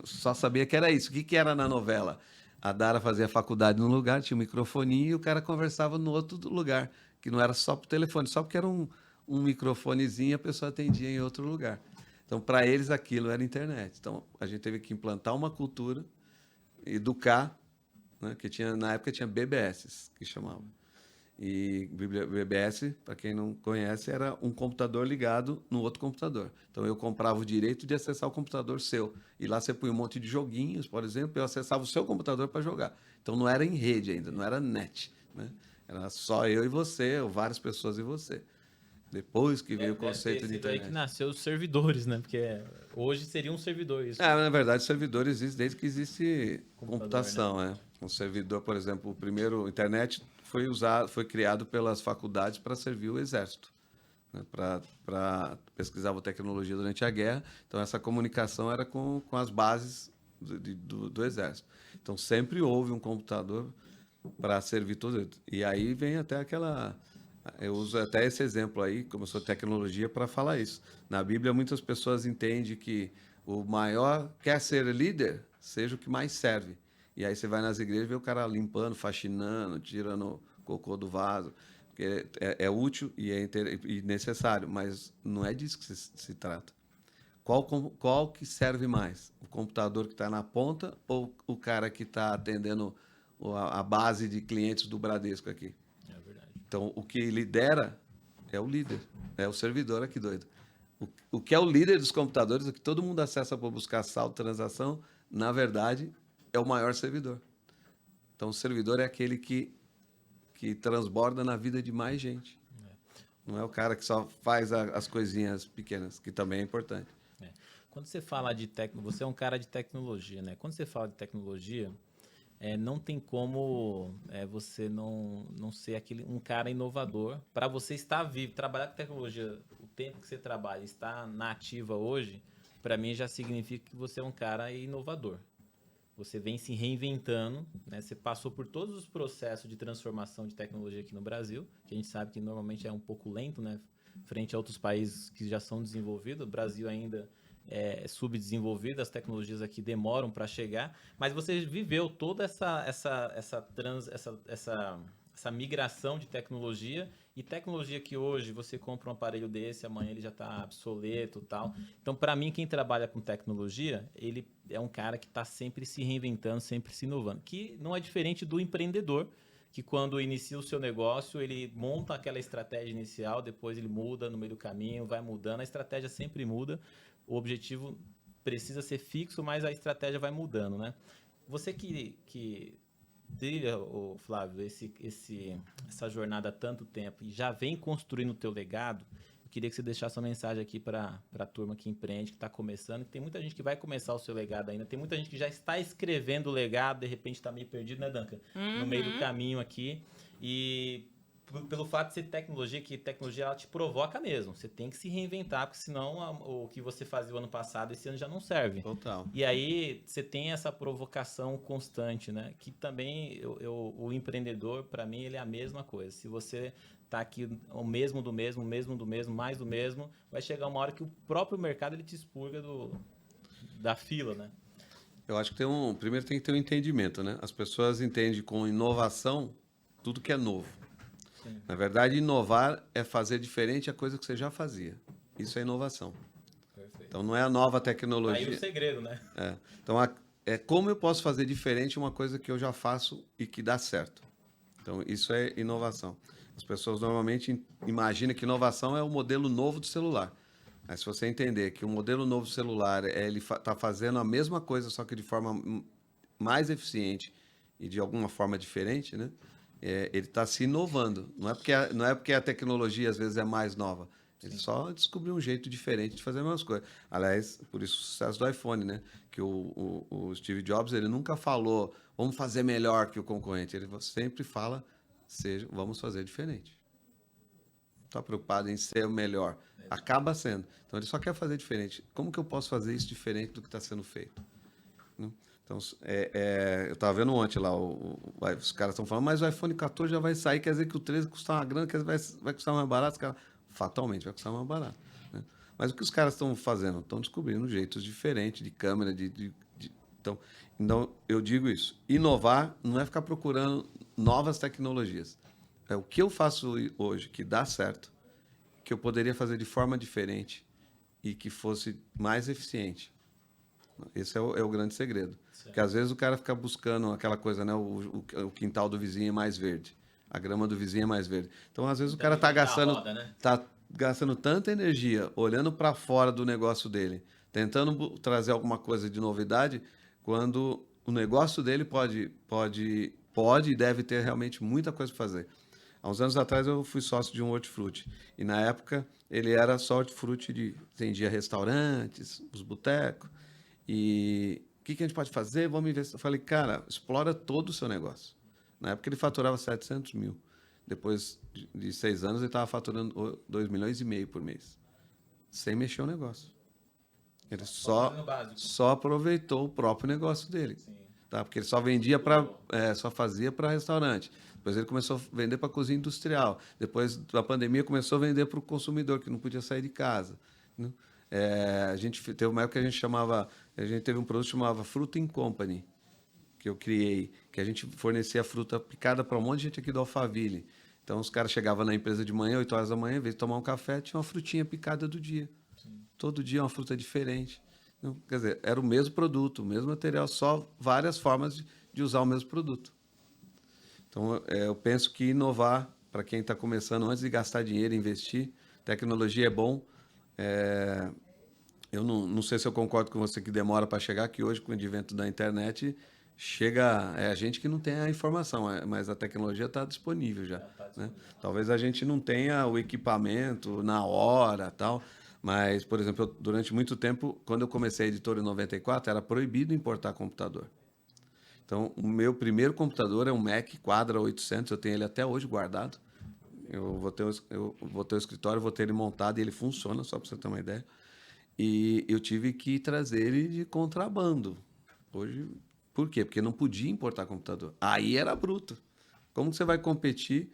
Só sabia que era isso. O que era na novela? A Dara fazia faculdade num lugar, tinha um microfoninho e o cara conversava no outro lugar, que não era só por telefone, só porque era um microfonezinho e a pessoa atendia em outro lugar. Então, para eles, aquilo era internet. Então, a gente teve que implantar uma cultura, educar, né, que na época tinha BBS, que chamava. E BBS, para quem não conhece, era um computador ligado no outro computador. Então, eu comprava o direito de acessar o computador seu. E lá você punha um monte de joguinhos, por exemplo, eu acessava o seu computador para jogar. Então, não era em rede ainda, não era net, né? Era só eu e você, ou várias pessoas e você. Depois que veio o conceito de internet.
Aí que nasceu os servidores, né? Porque hoje seria um servidor isso.
Na verdade, servidor existe desde que existe computação,
né?
né? Um servidor, por exemplo, o primeiro internet foi criado pelas faculdades para servir o exército, né? Para pesquisar tecnologia durante a guerra. Então, essa comunicação era com as bases do exército. Então, sempre houve um computador para servir tudo. E aí vem até aquela... Eu uso até esse exemplo aí, como eu sou tecnologia, para falar isso. Na Bíblia, muitas pessoas entendem que o maior quer ser líder, seja o que mais serve. E aí você vai nas igrejas e vê o cara limpando, faxinando, tirando cocô do vaso. Porque é útil e necessário, mas não é disso que se trata. Qual que serve mais? O computador que está na ponta ou o cara que está atendendo a base de clientes do Bradesco aqui?
É verdade.
Então, o que lidera é o líder, é o servidor aqui doido. O que é o líder dos computadores, o que todo mundo acessa para buscar saldo, transação, na verdade, é o maior servidor. Então, o servidor é aquele que transborda na vida de mais gente. Não é o cara que só faz as coisinhas pequenas, que também é importante.
Quando você fala de tecnologia, você é um cara de tecnologia, né? Quando você fala de tecnologia, não tem como você não ser um cara inovador. Para você estar vivo, trabalhar com tecnologia, o tempo que você trabalha, estar na ativa hoje, para mim já significa que você é um cara inovador. Você vem se reinventando, né? Você passou por todos os processos de transformação de tecnologia aqui no Brasil, que a gente sabe que normalmente é um pouco lento, né? Frente a outros países que já são desenvolvidos. O Brasil ainda é subdesenvolvido, as tecnologias aqui demoram para chegar, mas você viveu toda essa migração de tecnologia, e tecnologia que hoje você compra um aparelho desse, amanhã ele já está obsoleto e tal. Então, para mim, quem trabalha com tecnologia, ele é um cara que está sempre se reinventando, sempre se inovando, que não é diferente do empreendedor, que quando inicia o seu negócio, ele monta aquela estratégia inicial, depois ele muda no meio do caminho, vai mudando, a estratégia sempre muda, o objetivo precisa ser fixo, mas a estratégia vai mudando, né? Você que trilha, Flávio, essa jornada há tanto tempo e já vem construindo o teu legado, eu queria que você deixasse uma mensagem aqui para a turma que empreende, que está começando, que tem muita gente que vai começar o seu legado ainda, tem muita gente que já está escrevendo o legado, de repente está meio perdido, né, Duncan? No meio do caminho aqui, e pelo fato de ser tecnologia, que tecnologia ela te provoca mesmo, você tem que se reinventar, porque senão o que você fazia o ano passado, esse ano já não serve.
Total.
E aí você tem essa provocação constante, né? Que também o empreendedor, para mim, ele é a mesma coisa. Se você tá aqui o mesmo do mesmo, mais do mesmo, vai chegar uma hora que o próprio mercado ele te expurga da fila, né?
Eu acho que primeiro tem que ter um entendimento, né? As pessoas entendem com inovação tudo que é novo.
Sim.
Na verdade, inovar é fazer diferente a coisa que você já fazia. Isso é inovação.
Perfeito.
Então, não é a nova
Tá aí
tecnologia.
o segredo, né?
Então, é como eu posso fazer diferente uma coisa que eu já faço e que dá certo. Então, isso é inovação. As pessoas normalmente imaginam que inovação é o modelo novo do celular. Mas se você entender que o modelo novo do celular ele está fazendo a mesma coisa, só que de forma mais eficiente e de alguma forma diferente, né? Ele está se inovando. Não é porque a tecnologia às vezes é mais nova. Ele só descobriu um jeito diferente de fazer as mesmas coisas. Aliás, por isso o sucesso do iPhone, né? Que o Steve Jobs ele nunca falou vamos fazer melhor que o concorrente. Ele sempre fala vamos fazer diferente. Não está preocupado em ser o melhor. Acaba sendo. Então ele só quer fazer diferente. Como que eu posso fazer isso diferente do que está sendo feito? Né? Então, eu estava vendo ontem lá, os caras estão falando, mas o iPhone 14 já vai sair, quer dizer que o 13 custar uma grana, quer dizer vai custar mais barato? Os caras, fatalmente vai custar mais barato. Né? Mas o que os caras estão fazendo? Estão descobrindo jeitos diferentes de câmera, então, eu digo isso. Inovar não é ficar procurando novas tecnologias. É o que eu faço hoje que dá certo, que eu poderia fazer de forma diferente e que fosse mais eficiente. Esse é o grande segredo.
Certo.
Porque às vezes o cara fica buscando aquela coisa, né? O quintal do vizinho é mais verde. A grama do vizinho é mais verde. Então, às vezes, o cara está gastando tanta energia olhando para fora do negócio dele, tentando trazer alguma coisa de novidade, quando o negócio dele pode e deve ter realmente muita coisa para fazer. Há uns anos atrás eu fui sócio de um hortifruti. E na época ele era só hortifruti atendia restaurantes, os botecos. E o que a gente pode fazer? Vamos investir. Eu falei, cara, explora todo o seu negócio. Na época ele faturava 700 mil. Depois de 6 anos ele estava faturando 2,5 milhões por mês. Sem mexer o negócio. Ele só aproveitou o próprio negócio dele.
Sim.
Tá? Porque ele só só fazia para restaurante. Depois ele começou a vender para cozinha industrial. Depois da pandemia começou a vender para o consumidor, que não podia sair de casa. Né? A gente teve uma época que a gente teve um produto que chamava Fruta Company, que eu criei, que a gente fornecia fruta picada para um monte de gente aqui do Alphaville. Então os caras chegavam na empresa de manhã, 8 horas da manhã, em vez de tomar um café, tinha uma frutinha picada do dia. Sim. Todo dia uma fruta diferente. Então, quer dizer, era o mesmo produto, o mesmo material, só várias formas de usar o mesmo produto. Então, eu penso que inovar para quem está começando, antes de gastar dinheiro, investir. Tecnologia é bom. Eu não sei se eu concordo com você que demora para chegar, que hoje, com o advento da internet, chega... É a gente que não tem a informação, mas a tecnologia está disponível já. Né? Talvez a gente não tenha o equipamento na hora, tal, mas, por exemplo, durante muito tempo, quando eu comecei a editora em 94, era proibido importar computador. Então, o meu primeiro computador é um Mac Quadra 800, eu tenho ele até hoje guardado. Eu vou ter o escritório, vou ter ele montado e ele funciona, só para você ter uma ideia. E eu tive que trazer ele de contrabando. Hoje, por quê? Porque não podia importar computador. Aí era bruto. Como você vai competir?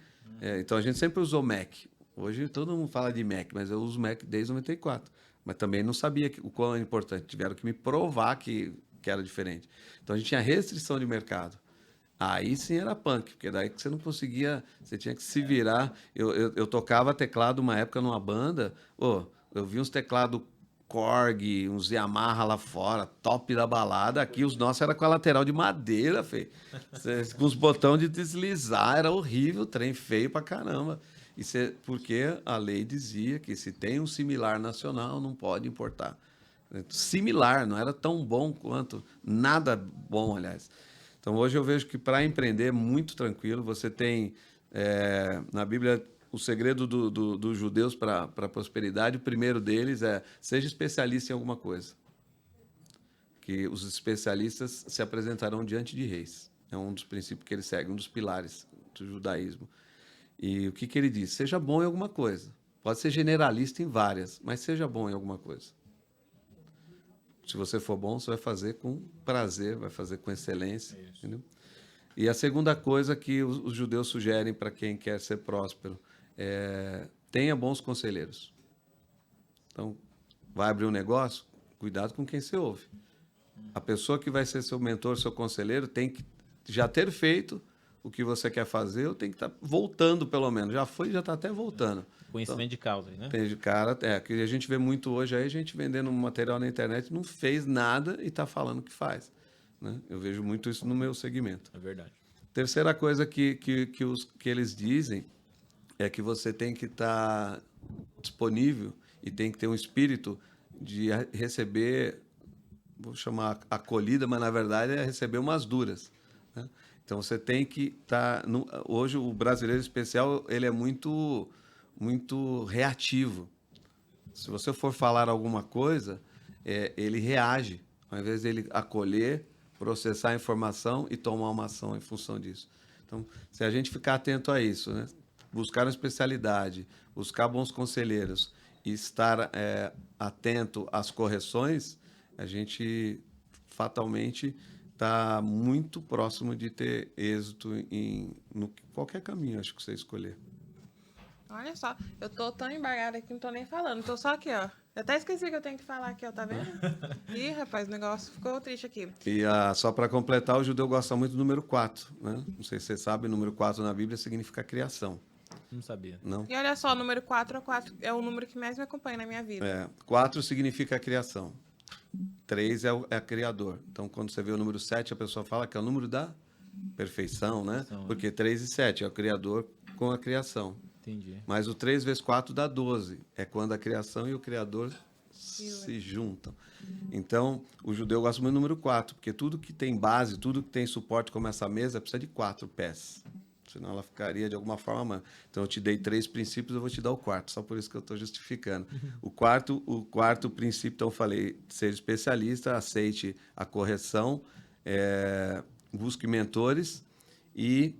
Então, a gente sempre usou Mac. Hoje todo mundo fala de Mac, mas eu uso Mac desde 94. Mas também não sabia o quão é importante. Tiveram que me provar que era diferente. Então, a gente tinha restrição de mercado. Aí sim era punk, porque daí que você não conseguia, você tinha que se virar. Eu tocava teclado uma época numa banda, eu vi uns teclados Korg, uns Yamaha lá fora, top da balada. Aqui os nossos era com a lateral de madeira, feio. Com os botões de deslizar, era horrível, trem feio pra caramba. Porque a lei dizia que se tem um similar nacional, não pode importar. Similar, não era tão bom quanto, nada bom, aliás. Então, hoje eu vejo que para empreender é muito tranquilo. Você tem, na Bíblia, o segredo dos judeus para a prosperidade. O primeiro deles é, seja especialista em alguma coisa. Que os especialistas se apresentarão diante de reis. É um dos princípios que ele segue, um dos pilares do judaísmo. E o que ele diz? Seja bom em alguma coisa. Pode ser generalista em várias, mas seja bom em alguma coisa. Se você for bom, você vai fazer com prazer, vai fazer com excelência. Entendeu? E a segunda coisa que os judeus sugerem para quem quer ser próspero é tenha bons conselheiros. Então, vai abrir um negócio, cuidado com quem você ouve. A pessoa que vai ser seu mentor, seu conselheiro, tem que já ter feito o que você quer fazer, ou tem que estar voltando, pelo menos. Já foi, já está até voltando.
Conhecimento de causa, né?
Tem cara, que a gente vê muito hoje aí, gente vendendo material na internet, não fez nada e está falando que faz. Né? Eu vejo muito isso no meu segmento.
É verdade.
Terceira coisa que eles dizem é que você tem que estar disponível e tem que ter um espírito de receber, vou chamar acolhida, mas na verdade é receber umas duras. Né? Então você tem que estar... Hoje o brasileiro especial ele é muito reativo. Se você for falar alguma coisa, ele reage, ao invés de ele acolher, processar a informação e tomar uma ação em função disso. Então, se a gente ficar atento a isso, né? Buscar uma especialidade, buscar bons conselheiros e estar atento às correções, a gente fatalmente está muito próximo de ter êxito em qualquer caminho, acho que você escolher.
Olha só, eu tô tão embargada aqui, não tô nem falando. Tô só aqui, ó. Eu até esqueci que eu tenho que falar aqui, ó, tá vendo? Ih, rapaz, o negócio ficou triste aqui.
E só para completar, o judeu gosta muito do número 4. Né? Não sei se você sabe, o número 4 na Bíblia significa criação.
Não sabia.
Não?
E olha só, o número 4 é o número que mais me acompanha na minha vida.
4 significa criação. 3 é criador. Então, quando você vê o número 7, a pessoa fala que é o número da perfeição, né? Porque 3 e 7 é o criador com a criação.
Entendi.
Mas o 3 vezes 4 dá 12. É quando a criação e o criador se juntam. Então, o judeu gosta muito do número 4, porque tudo que tem base, tudo que tem suporte como essa mesa, precisa de 4 pés. Senão ela ficaria de alguma forma... Então, eu te dei 3 princípios, eu vou te dar o 4. Só por isso que eu estou justificando. O quarto princípio, então, eu falei, seja especialista, aceite a correção, busque mentores e...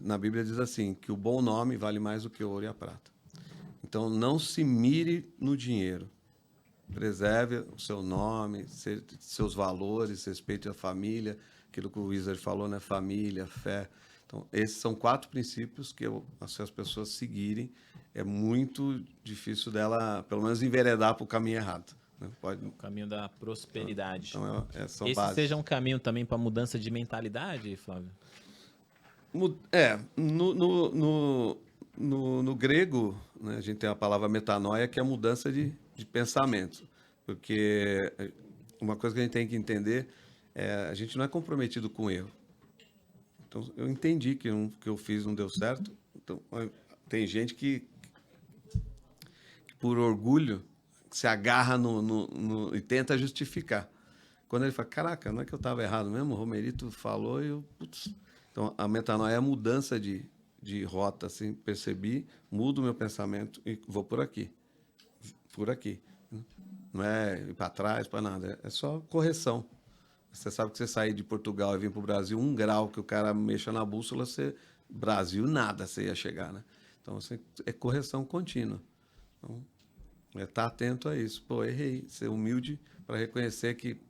na Bíblia diz assim, que o bom nome vale mais do que o ouro e a prata. Então, não se mire no dinheiro. Preserve o seu nome, seus valores, respeite a família, aquilo que o Wizard falou, né? Família, fé. Então, esses são 4 princípios que se as pessoas seguirem, é muito difícil dela, pelo menos, enveredar para o caminho errado. Né?
O caminho da prosperidade.
Então, são
esse
bases.
seja um caminho também para mudança de mentalidade, Flávio?
No grego, né, a gente tem a palavra metanoia, que é a mudança de pensamento. Porque uma coisa que a gente tem que entender a gente não é comprometido com o erro. Então, eu entendi que o que eu fiz não deu certo, Então, tem gente que por orgulho, se agarra e tenta justificar. Quando ele fala, caraca, não é que eu estava errado mesmo? O Romerito falou e eu... Putz. Então, a metanoia é a mudança de rota, assim, percebi, mudo o meu pensamento e vou por aqui. Por aqui. Não é ir para trás, para nada. É só correção. Você sabe que você sair de Portugal e vir para o Brasil, 1 grau que o cara mexa na bússola, Brasil, nada você ia chegar, né? Então, é correção contínua. Então, estar atento a isso. Pô, errei. Ser humilde para reconhecer que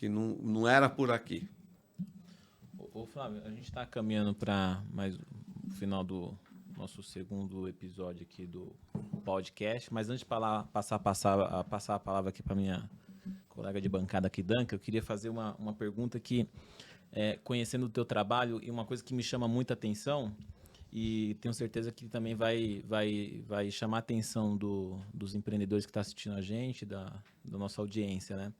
não era por aqui.
Ô Flávio, a gente está caminhando para mais o final do nosso segundo episódio aqui do podcast, mas antes de passar a palavra aqui para minha colega de bancada aqui, Danca, eu queria fazer uma pergunta que, conhecendo o teu trabalho, e uma coisa que me chama muita atenção, e tenho certeza que também vai chamar a atenção dos empreendedores que estão assistindo a gente, da nossa audiência, né?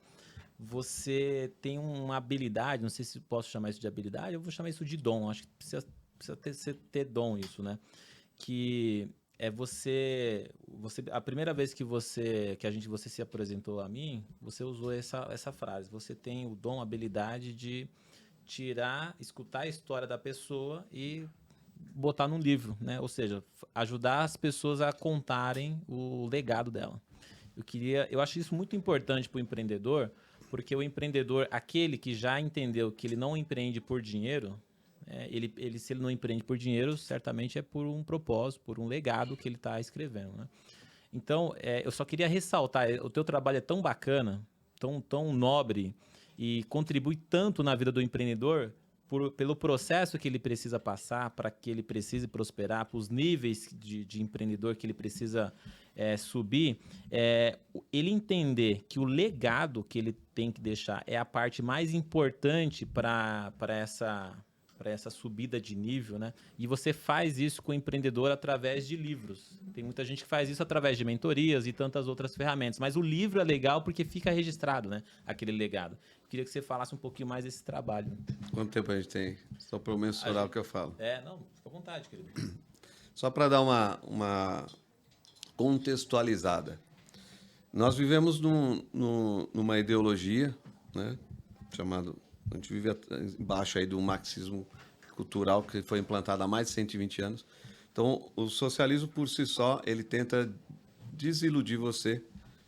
Você tem uma habilidade, não sei se posso chamar isso de habilidade, eu vou chamar isso de dom, acho que precisa ter dom isso, né? Que é você a primeira vez que você se apresentou a mim, você usou essa frase, você tem o dom, a habilidade de escutar a história da pessoa e botar num livro, né? Ou seja, ajudar as pessoas a contarem o legado dela. Eu acho isso muito importante para o empreendedor, porque o empreendedor, aquele que já entendeu que ele não empreende por dinheiro, se ele não empreende por dinheiro, certamente é por um propósito, por um legado que ele está escrevendo, né? Então, eu só queria ressaltar, o teu trabalho é tão bacana, tão nobre e contribui tanto na vida do empreendedor pelo processo que ele precisa passar para que ele precise prosperar, para os níveis de empreendedor que ele precisa subir, ele entender que o legado que ele tem que deixar é a parte mais importante para essa subida de nível, né? E você faz isso com o empreendedor através de livros. Tem muita gente que faz isso através de mentorias e tantas outras ferramentas, mas o livro é legal porque fica registrado, né? Aquele legado. Queria que você falasse um pouquinho mais desse trabalho.
Quanto tempo a gente tem? Só para eu mensurar o que eu falo.
Não, fica à vontade, querido.
Só para dar uma contextualizada. Nós vivemos numa ideologia, né, a gente vive embaixo aí do marxismo cultural que foi implantado há mais de 120 anos. Então, o socialismo por si só, ele tenta desiludir você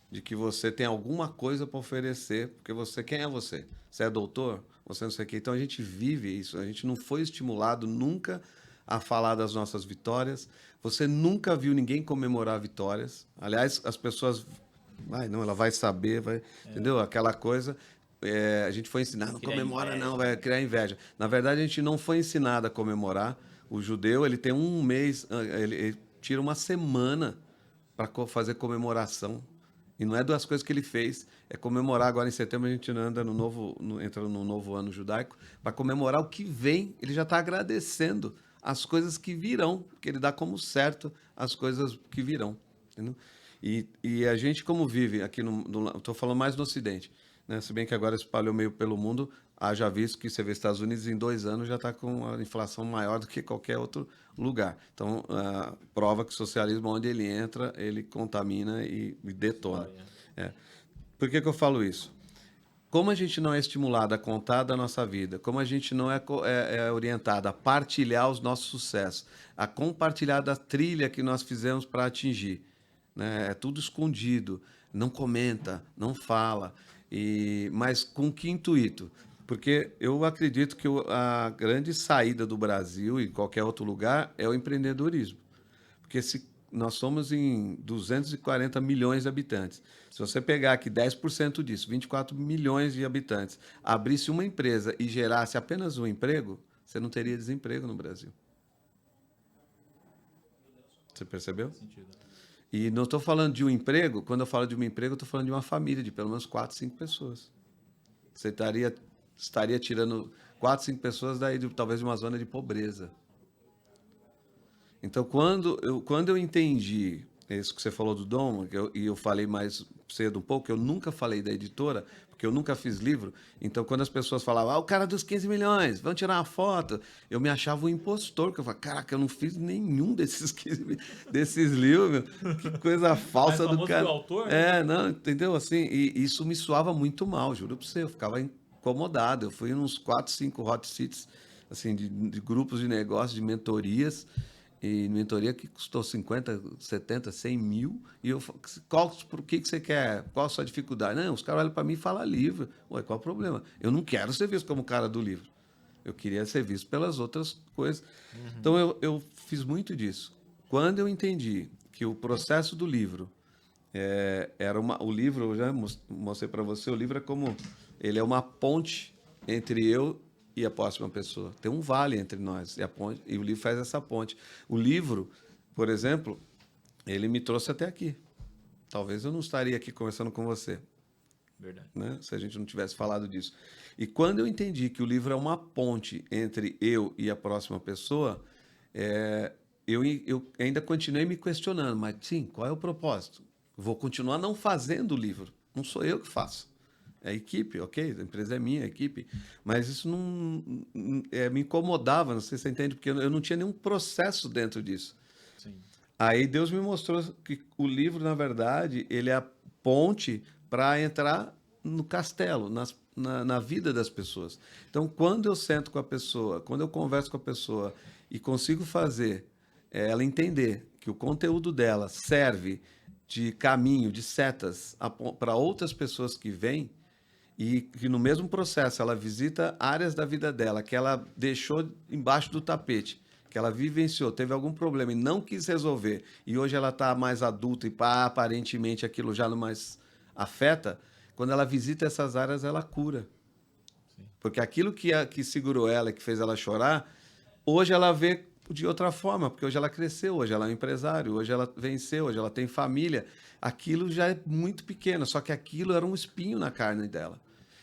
de que você tem alguma coisa para oferecer, porque quem é você? Você é doutor? Você não sei o quê. Então, a gente vive isso, a gente não foi estimulado nunca a falar das nossas vitórias. Você nunca viu ninguém comemorar vitórias. Aliás, as pessoas... ela vai saber, entendeu? Aquela coisa... a gente foi ensinado, não comemora não, vai criar inveja. Na verdade, a gente não foi ensinado a comemorar. O judeu, ele tem um mês, ele tira uma semana para fazer comemoração. E não é das coisas que ele fez, é comemorar agora em setembro, a gente anda entra no novo ano judaico, para comemorar o que vem, ele já está agradecendo as coisas que virão, porque ele dá como certo as coisas que virão. Entendeu? E a gente, como vive aqui, estou falando mais no Ocidente, né? Se bem que agora espalhou meio pelo mundo, haja visto que você vê Estados Unidos em 2 anos já está com a inflação maior do que qualquer outro lugar. Então, prova que o socialismo, onde ele entra, ele contamina e detona. Por que eu falo isso? Como a gente não é estimulado a contar da nossa vida, como a gente não é orientado a partilhar os nossos sucessos, a compartilhar da trilha que nós fizemos para atingir, né? É tudo escondido, não comenta, não fala. Mas com que intuito? Porque eu acredito que a grande saída do Brasil e qualquer outro lugar é o empreendedorismo. Porque nós somos em 240 milhões de habitantes. Se você pegar aqui 10% disso, 24 milhões de habitantes, abrisse uma empresa e gerasse apenas um emprego, você não teria desemprego no Brasil. Você percebeu? E não estou falando de um emprego, quando eu falo de um emprego, eu estou falando de uma família de pelo menos 4, 5 pessoas. Você estaria tirando 4, 5 pessoas daí talvez de uma zona de pobreza. Então, quando eu entendi isso que você falou do Dom, e eu falei mais cedo um pouco, eu nunca falei da editora, porque eu nunca fiz livro. Então, quando as pessoas falavam, o cara dos 15 milhões, vamos tirar uma foto, eu me achava um impostor, porque eu falava, caraca, eu não fiz nenhum desses livros, meu. Que coisa falsa do cara.
Do autor, né?
Não, entendeu? Assim, e isso me soava muito mal, juro pra você, eu ficava incomodado. Eu fui em uns 4, 5 hot seats, assim, de grupos de negócio, de mentorias, e mentoria que custou 50, 70, 100 mil. E eu falo, por que você quer? Qual a sua dificuldade? Não, os caras olham para mim e falam livro. Ué, qual o problema? Eu não quero ser visto como cara do livro. Eu queria ser visto pelas outras coisas. Então, eu fiz muito disso. Quando eu entendi que o processo do livro era o livro, eu já mostrei para você, o livro é como... Ele é uma ponte entre eu e a próxima pessoa. Tem um vale entre nós e o livro faz essa ponte. O livro, por exemplo, ele me trouxe até aqui. Talvez eu não estaria aqui conversando com você.
Verdade.
Né? Se a gente não tivesse falado disso. E quando eu entendi que o livro é uma ponte entre eu e a próxima pessoa, eu ainda continuei me questionando. Mas, sim, qual é o propósito? Vou continuar não fazendo o livro. Não sou eu que faço. É a equipe, ok? A empresa é minha, a equipe. Mas isso não me incomodava, não sei se você entende, porque eu não tinha nenhum processo dentro disso.
Sim.
Aí Deus me mostrou que o livro, na verdade, ele é a ponte para entrar no castelo, na vida das pessoas. Então, quando eu sento com a pessoa, quando eu converso com a pessoa e consigo fazer ela entender que o conteúdo dela serve de caminho, de setas para outras pessoas que vêm, e que no mesmo processo ela visita áreas da vida dela que ela deixou embaixo do tapete, que ela vivenciou, teve algum problema e não quis resolver, e hoje ela está mais adulta e aparentemente aquilo já não mais afeta, quando ela visita essas áreas, ela cura. Sim. Porque aquilo que segurou ela, que fez ela chorar, hoje ela vê de outra forma, porque hoje ela cresceu, hoje ela é um empresário, hoje ela venceu, hoje ela tem família. Aquilo já é muito pequeno, só que aquilo era um espinho na carne dela.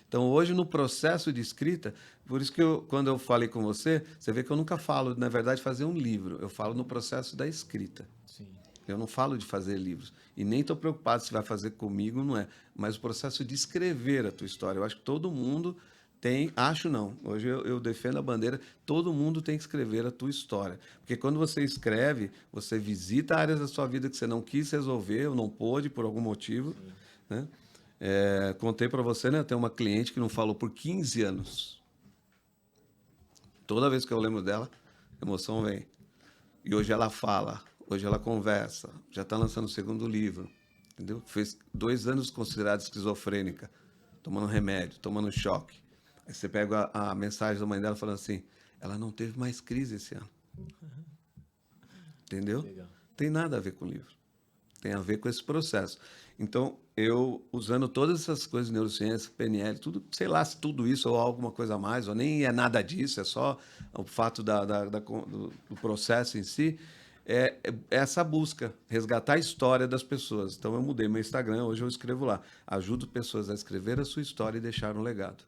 Então, hoje, no processo de escrita, por isso que quando eu falei com você, você vê que eu nunca falo, na verdade, fazer um livro. Eu falo no processo da escrita.
Sim.
Eu não falo de fazer livros. E nem estou preocupado se vai fazer comigo, não é. Mas o processo de escrever a tua história. Eu acho que todo mundo tem... Acho não. Hoje eu defendo a bandeira. Todo mundo tem que escrever a tua história. Porque quando você escreve, você visita áreas da sua vida que você não quis resolver ou não pôde por algum motivo. Sim. Né? Contei para você, né? Tem uma cliente que não falou por 15 anos. Toda vez que eu lembro dela, a emoção vem. E hoje ela fala, hoje ela conversa, já está lançando o segundo livro, entendeu? Fez 2 anos considerada esquizofrênica, tomando remédio, tomando choque. Aí você pega a mensagem da mãe dela falando assim, ela não teve mais crise esse ano. Entendeu?
Legal.
Tem nada a ver com o livro. Tem a ver com esse processo. Então, eu, usando todas essas coisas, neurociência, PNL, tudo, sei lá se tudo isso ou alguma coisa a mais, ou nem é nada disso, é só o fato do processo em si, essa busca, resgatar a história das pessoas. Então, eu mudei meu Instagram, hoje eu escrevo lá. Ajudo pessoas a escrever a sua história e deixar um legado.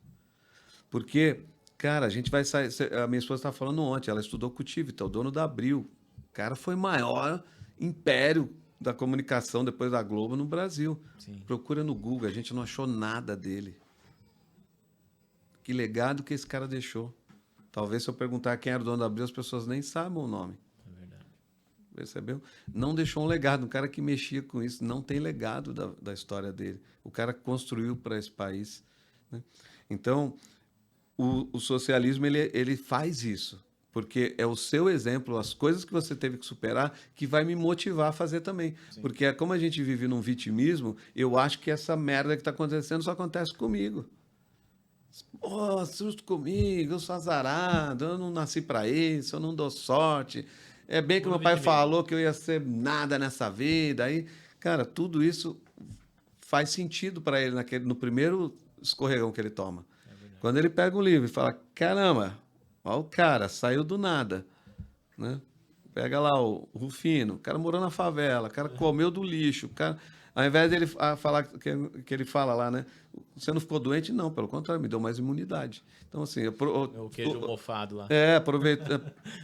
Porque, cara, a gente vai sair... A minha esposa estava falando ontem, ela estudou com o Tivita, o dono da Abril. O cara foi o maior império da comunicação depois da Globo no Brasil.
Sim.
Procura no Google, a gente não achou nada dele. Que legado que esse cara deixou. Talvez se eu perguntar quem era o dono da Abril, as pessoas nem sabem o nome.
É verdade.
Percebeu? Não deixou um legado. Um cara que mexia com isso não tem legado da história dele. O cara construiu para esse país. Né? Então, o socialismo ele faz isso. Porque é o seu exemplo, as coisas que você teve que superar, que vai me motivar a fazer também. Sim. Porque como a gente vive num vitimismo, eu acho que essa merda que está acontecendo só acontece comigo. Oh, susto comigo, eu sou azarado, eu não nasci para isso, eu não dou sorte. É bem que meu pai falou que eu ia ser nada nessa vida. Aí, cara, tudo isso faz sentido para ele no primeiro escorregão que ele toma. Quando ele pega o livro e fala, caramba... Olha o cara, saiu do nada, né? Pega lá o Rufino, o cara morou na favela, o cara comeu do lixo, o cara, ao invés dele falar que ele fala lá, né? Você não ficou doente? Não, pelo contrário, me deu mais imunidade. Então, assim...
O queijo mofado lá.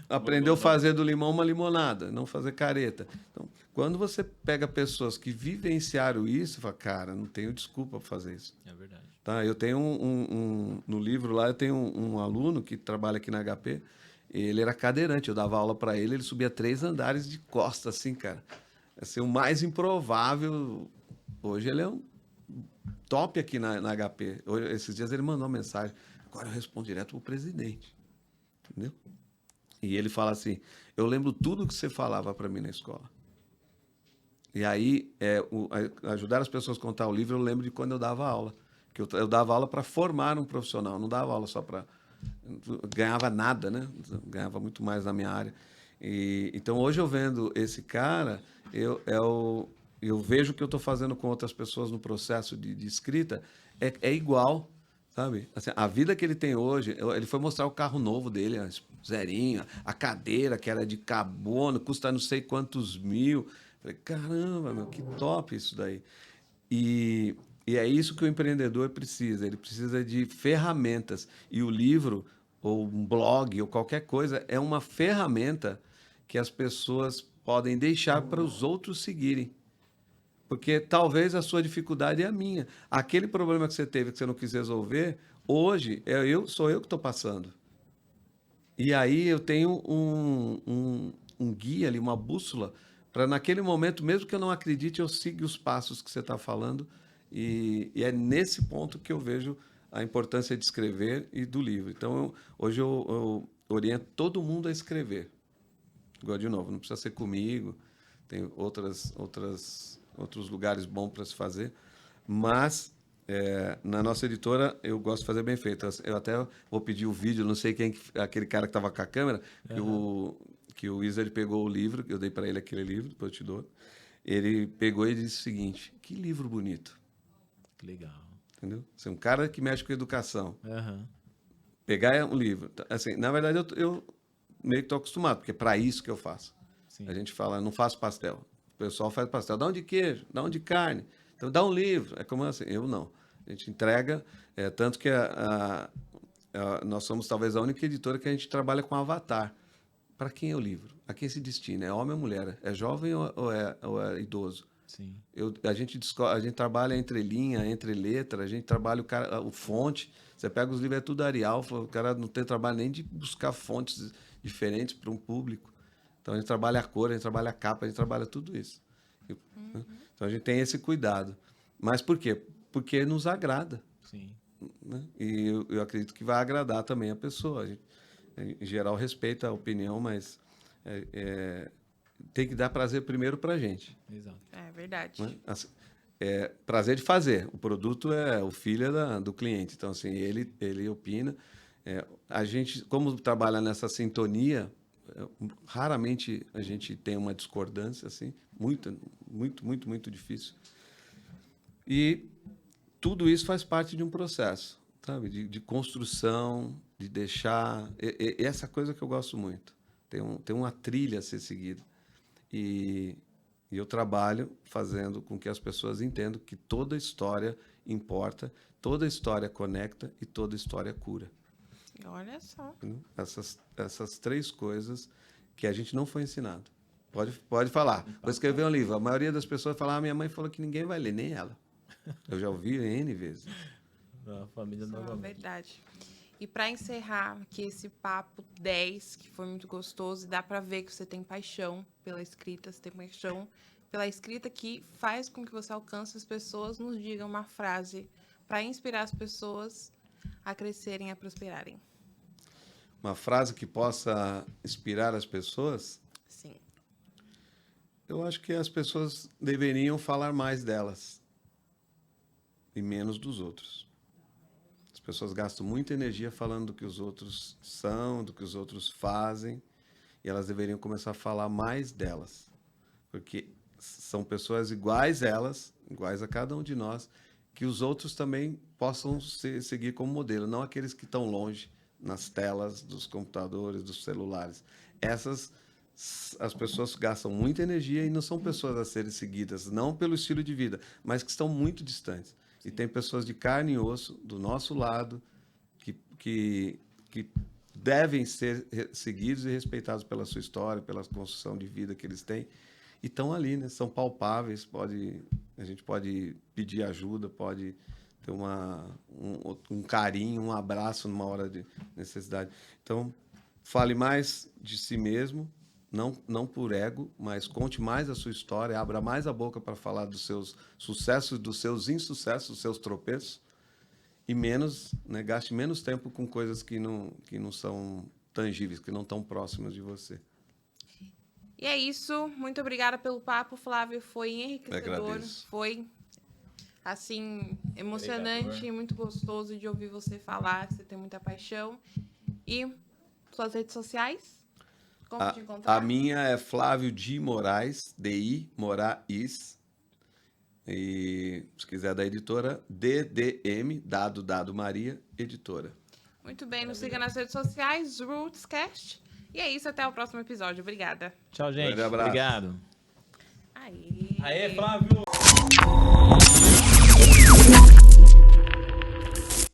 Aprendeu a fazer do limão uma limonada, não fazer careta. Então, Quando você pega pessoas que vivenciaram isso, você fala, cara, não tenho desculpa para fazer isso.
É verdade.
Tá? Eu tenho no livro lá, eu tenho um aluno que trabalha aqui na HP, ele era cadeirante, eu dava aula para ele, ele subia 3 andares de costa, assim, cara. Assim, o mais improvável. Hoje ele é um top aqui na HP. Hoje, esses dias ele mandou uma mensagem, agora eu respondo direto pro presidente. Entendeu? E ele fala assim, eu lembro tudo que você falava para mim na escola. E aí, ajudar as pessoas a contar o livro, eu lembro de quando eu dava aula. Que eu dava aula para formar um profissional, não dava aula só para... Ganhava nada, né? Ganhava muito mais na minha área. Então, hoje eu vendo esse cara, eu vejo o que eu estou fazendo com outras pessoas no processo de escrita, é igual, sabe? Assim, a vida que ele tem hoje, ele foi mostrar o carro novo dele, zerinho, a cadeira que era de carbono, custa não sei quantos mil. Falei, caramba, meu, que top isso daí. E é isso que o empreendedor precisa. Ele precisa de ferramentas. E o livro, ou um blog, ou qualquer coisa, é uma ferramenta que as pessoas podem deixar para os outros seguirem. Porque talvez a sua dificuldade é a minha. Aquele problema que você teve, que você não quis resolver, hoje sou eu que estou passando. E aí eu tenho um guia ali, uma bússola, para naquele momento, mesmo que eu não acredite, eu siga os passos que você está falando. E é nesse ponto que eu vejo a importância de escrever e do livro. Então, hoje eu oriento todo mundo a escrever. Igual, de novo, não precisa ser comigo, tem outros lugares bons para se fazer. Mas, na nossa editora, eu gosto de fazer bem feito. Eu até vou pedir o vídeo, não sei quem, aquele cara que estava com a câmera, que o Wizard pegou o livro, eu dei para ele aquele livro, depois eu te dou. Ele pegou e disse o seguinte, que livro bonito.
Que legal.
Entendeu? Você é um cara que mexe com educação.
Uhum.
Pegar um livro. Assim, na verdade, eu meio que estou acostumado, porque é para isso que eu faço.
Sim.
A gente fala, não faço pastel. O pessoal faz pastel. Dá um de queijo, dá um de carne. Então, dá um livro. É como assim, eu não. A gente entrega, tanto que nós somos talvez a única editora que a gente trabalha com avatar. Para quem é o livro? A quem se destina? É homem ou mulher? É jovem ou é idoso?
Sim.
A gente trabalha entre linha, entre letra, a gente trabalha o fonte. Você pega os livros, é tudo Arial, o cara não tem trabalho nem de buscar fontes diferentes para um público. Então, a gente trabalha a cor, a gente trabalha a capa, a gente trabalha tudo isso. Né? Então, a gente tem esse cuidado. Mas por quê? Porque nos agrada.
Sim.
Né? E eu acredito que vai agradar também a pessoa. A gente, em geral, respeita a opinião, mas tem que dar prazer primeiro para a gente.
Exato.
É verdade.
Né? Assim, prazer de fazer. O produto o filho do cliente. Então, assim, ele opina. A gente, como trabalha nessa sintonia, raramente a gente tem uma discordância, assim, muito difícil. E tudo isso faz parte de um processo, sabe? De construção, de deixar... essa coisa que eu gosto muito. Tem uma trilha a ser seguida. E eu trabalho fazendo com que as pessoas entendam que toda história importa, toda história conecta e toda história cura.
Olha só.
Essas 3 coisas que a gente não foi ensinado. Pode falar. Vou escrever um livro. A maioria das pessoas fala, minha mãe falou que ninguém vai ler, nem ela. Eu já ouvi N vezes.
A família
Isso é
novamente.
verdade. E para encerrar aqui esse papo 10, que foi muito gostoso, e dá para ver que você tem paixão pela escrita, você tem paixão pela escrita que faz com que você alcance as pessoas, nos diga uma frase para inspirar as pessoas a crescerem, a prosperarem.
Uma frase que possa inspirar as pessoas?
Sim.
Eu acho que as pessoas deveriam falar mais delas e menos dos outros. As pessoas gastam muita energia falando do que os outros são, do que os outros fazem, e elas deveriam começar a falar mais delas. Porque são pessoas iguais elas, iguais a cada um de nós, que os outros também possam seguir como modelo, não aqueles que estão longe, nas telas dos computadores, dos celulares. As pessoas gastam muita energia e não são pessoas a serem seguidas, não pelo estilo de vida, mas que estão muito distantes. Sim. E tem pessoas de carne e osso, do nosso lado, que devem ser seguidos e respeitados pela sua história, pela construção de vida que eles têm. e estão ali, né? São palpáveis, a gente pode pedir ajuda, pode ter um carinho, um abraço numa hora de necessidade. Então, fale mais de si mesmo, não por ego, mas conte mais a sua história, abra mais a boca para falar dos seus sucessos, dos seus insucessos, dos seus tropeços, e menos, né, gaste menos tempo com coisas que não são tangíveis, que não estão próximas de você.
E é isso. Muito obrigada pelo papo, Flávio. Foi enriquecedor.
agradeço.
Foi, assim, emocionante e muito gostoso de ouvir você falar. Você tem muita paixão. E suas redes sociais? Como te encontrar?
A minha é Flávio de Moraes, D.I. Moraes. E se quiser da editora, DDM, Dado Maria, editora.
Muito bem, nos siga nas redes sociais, Rootscast. E é isso, até o próximo episódio. Obrigada.
Tchau, gente.
Grande abraço.
Obrigado.
Aê.
Aê, Flávio!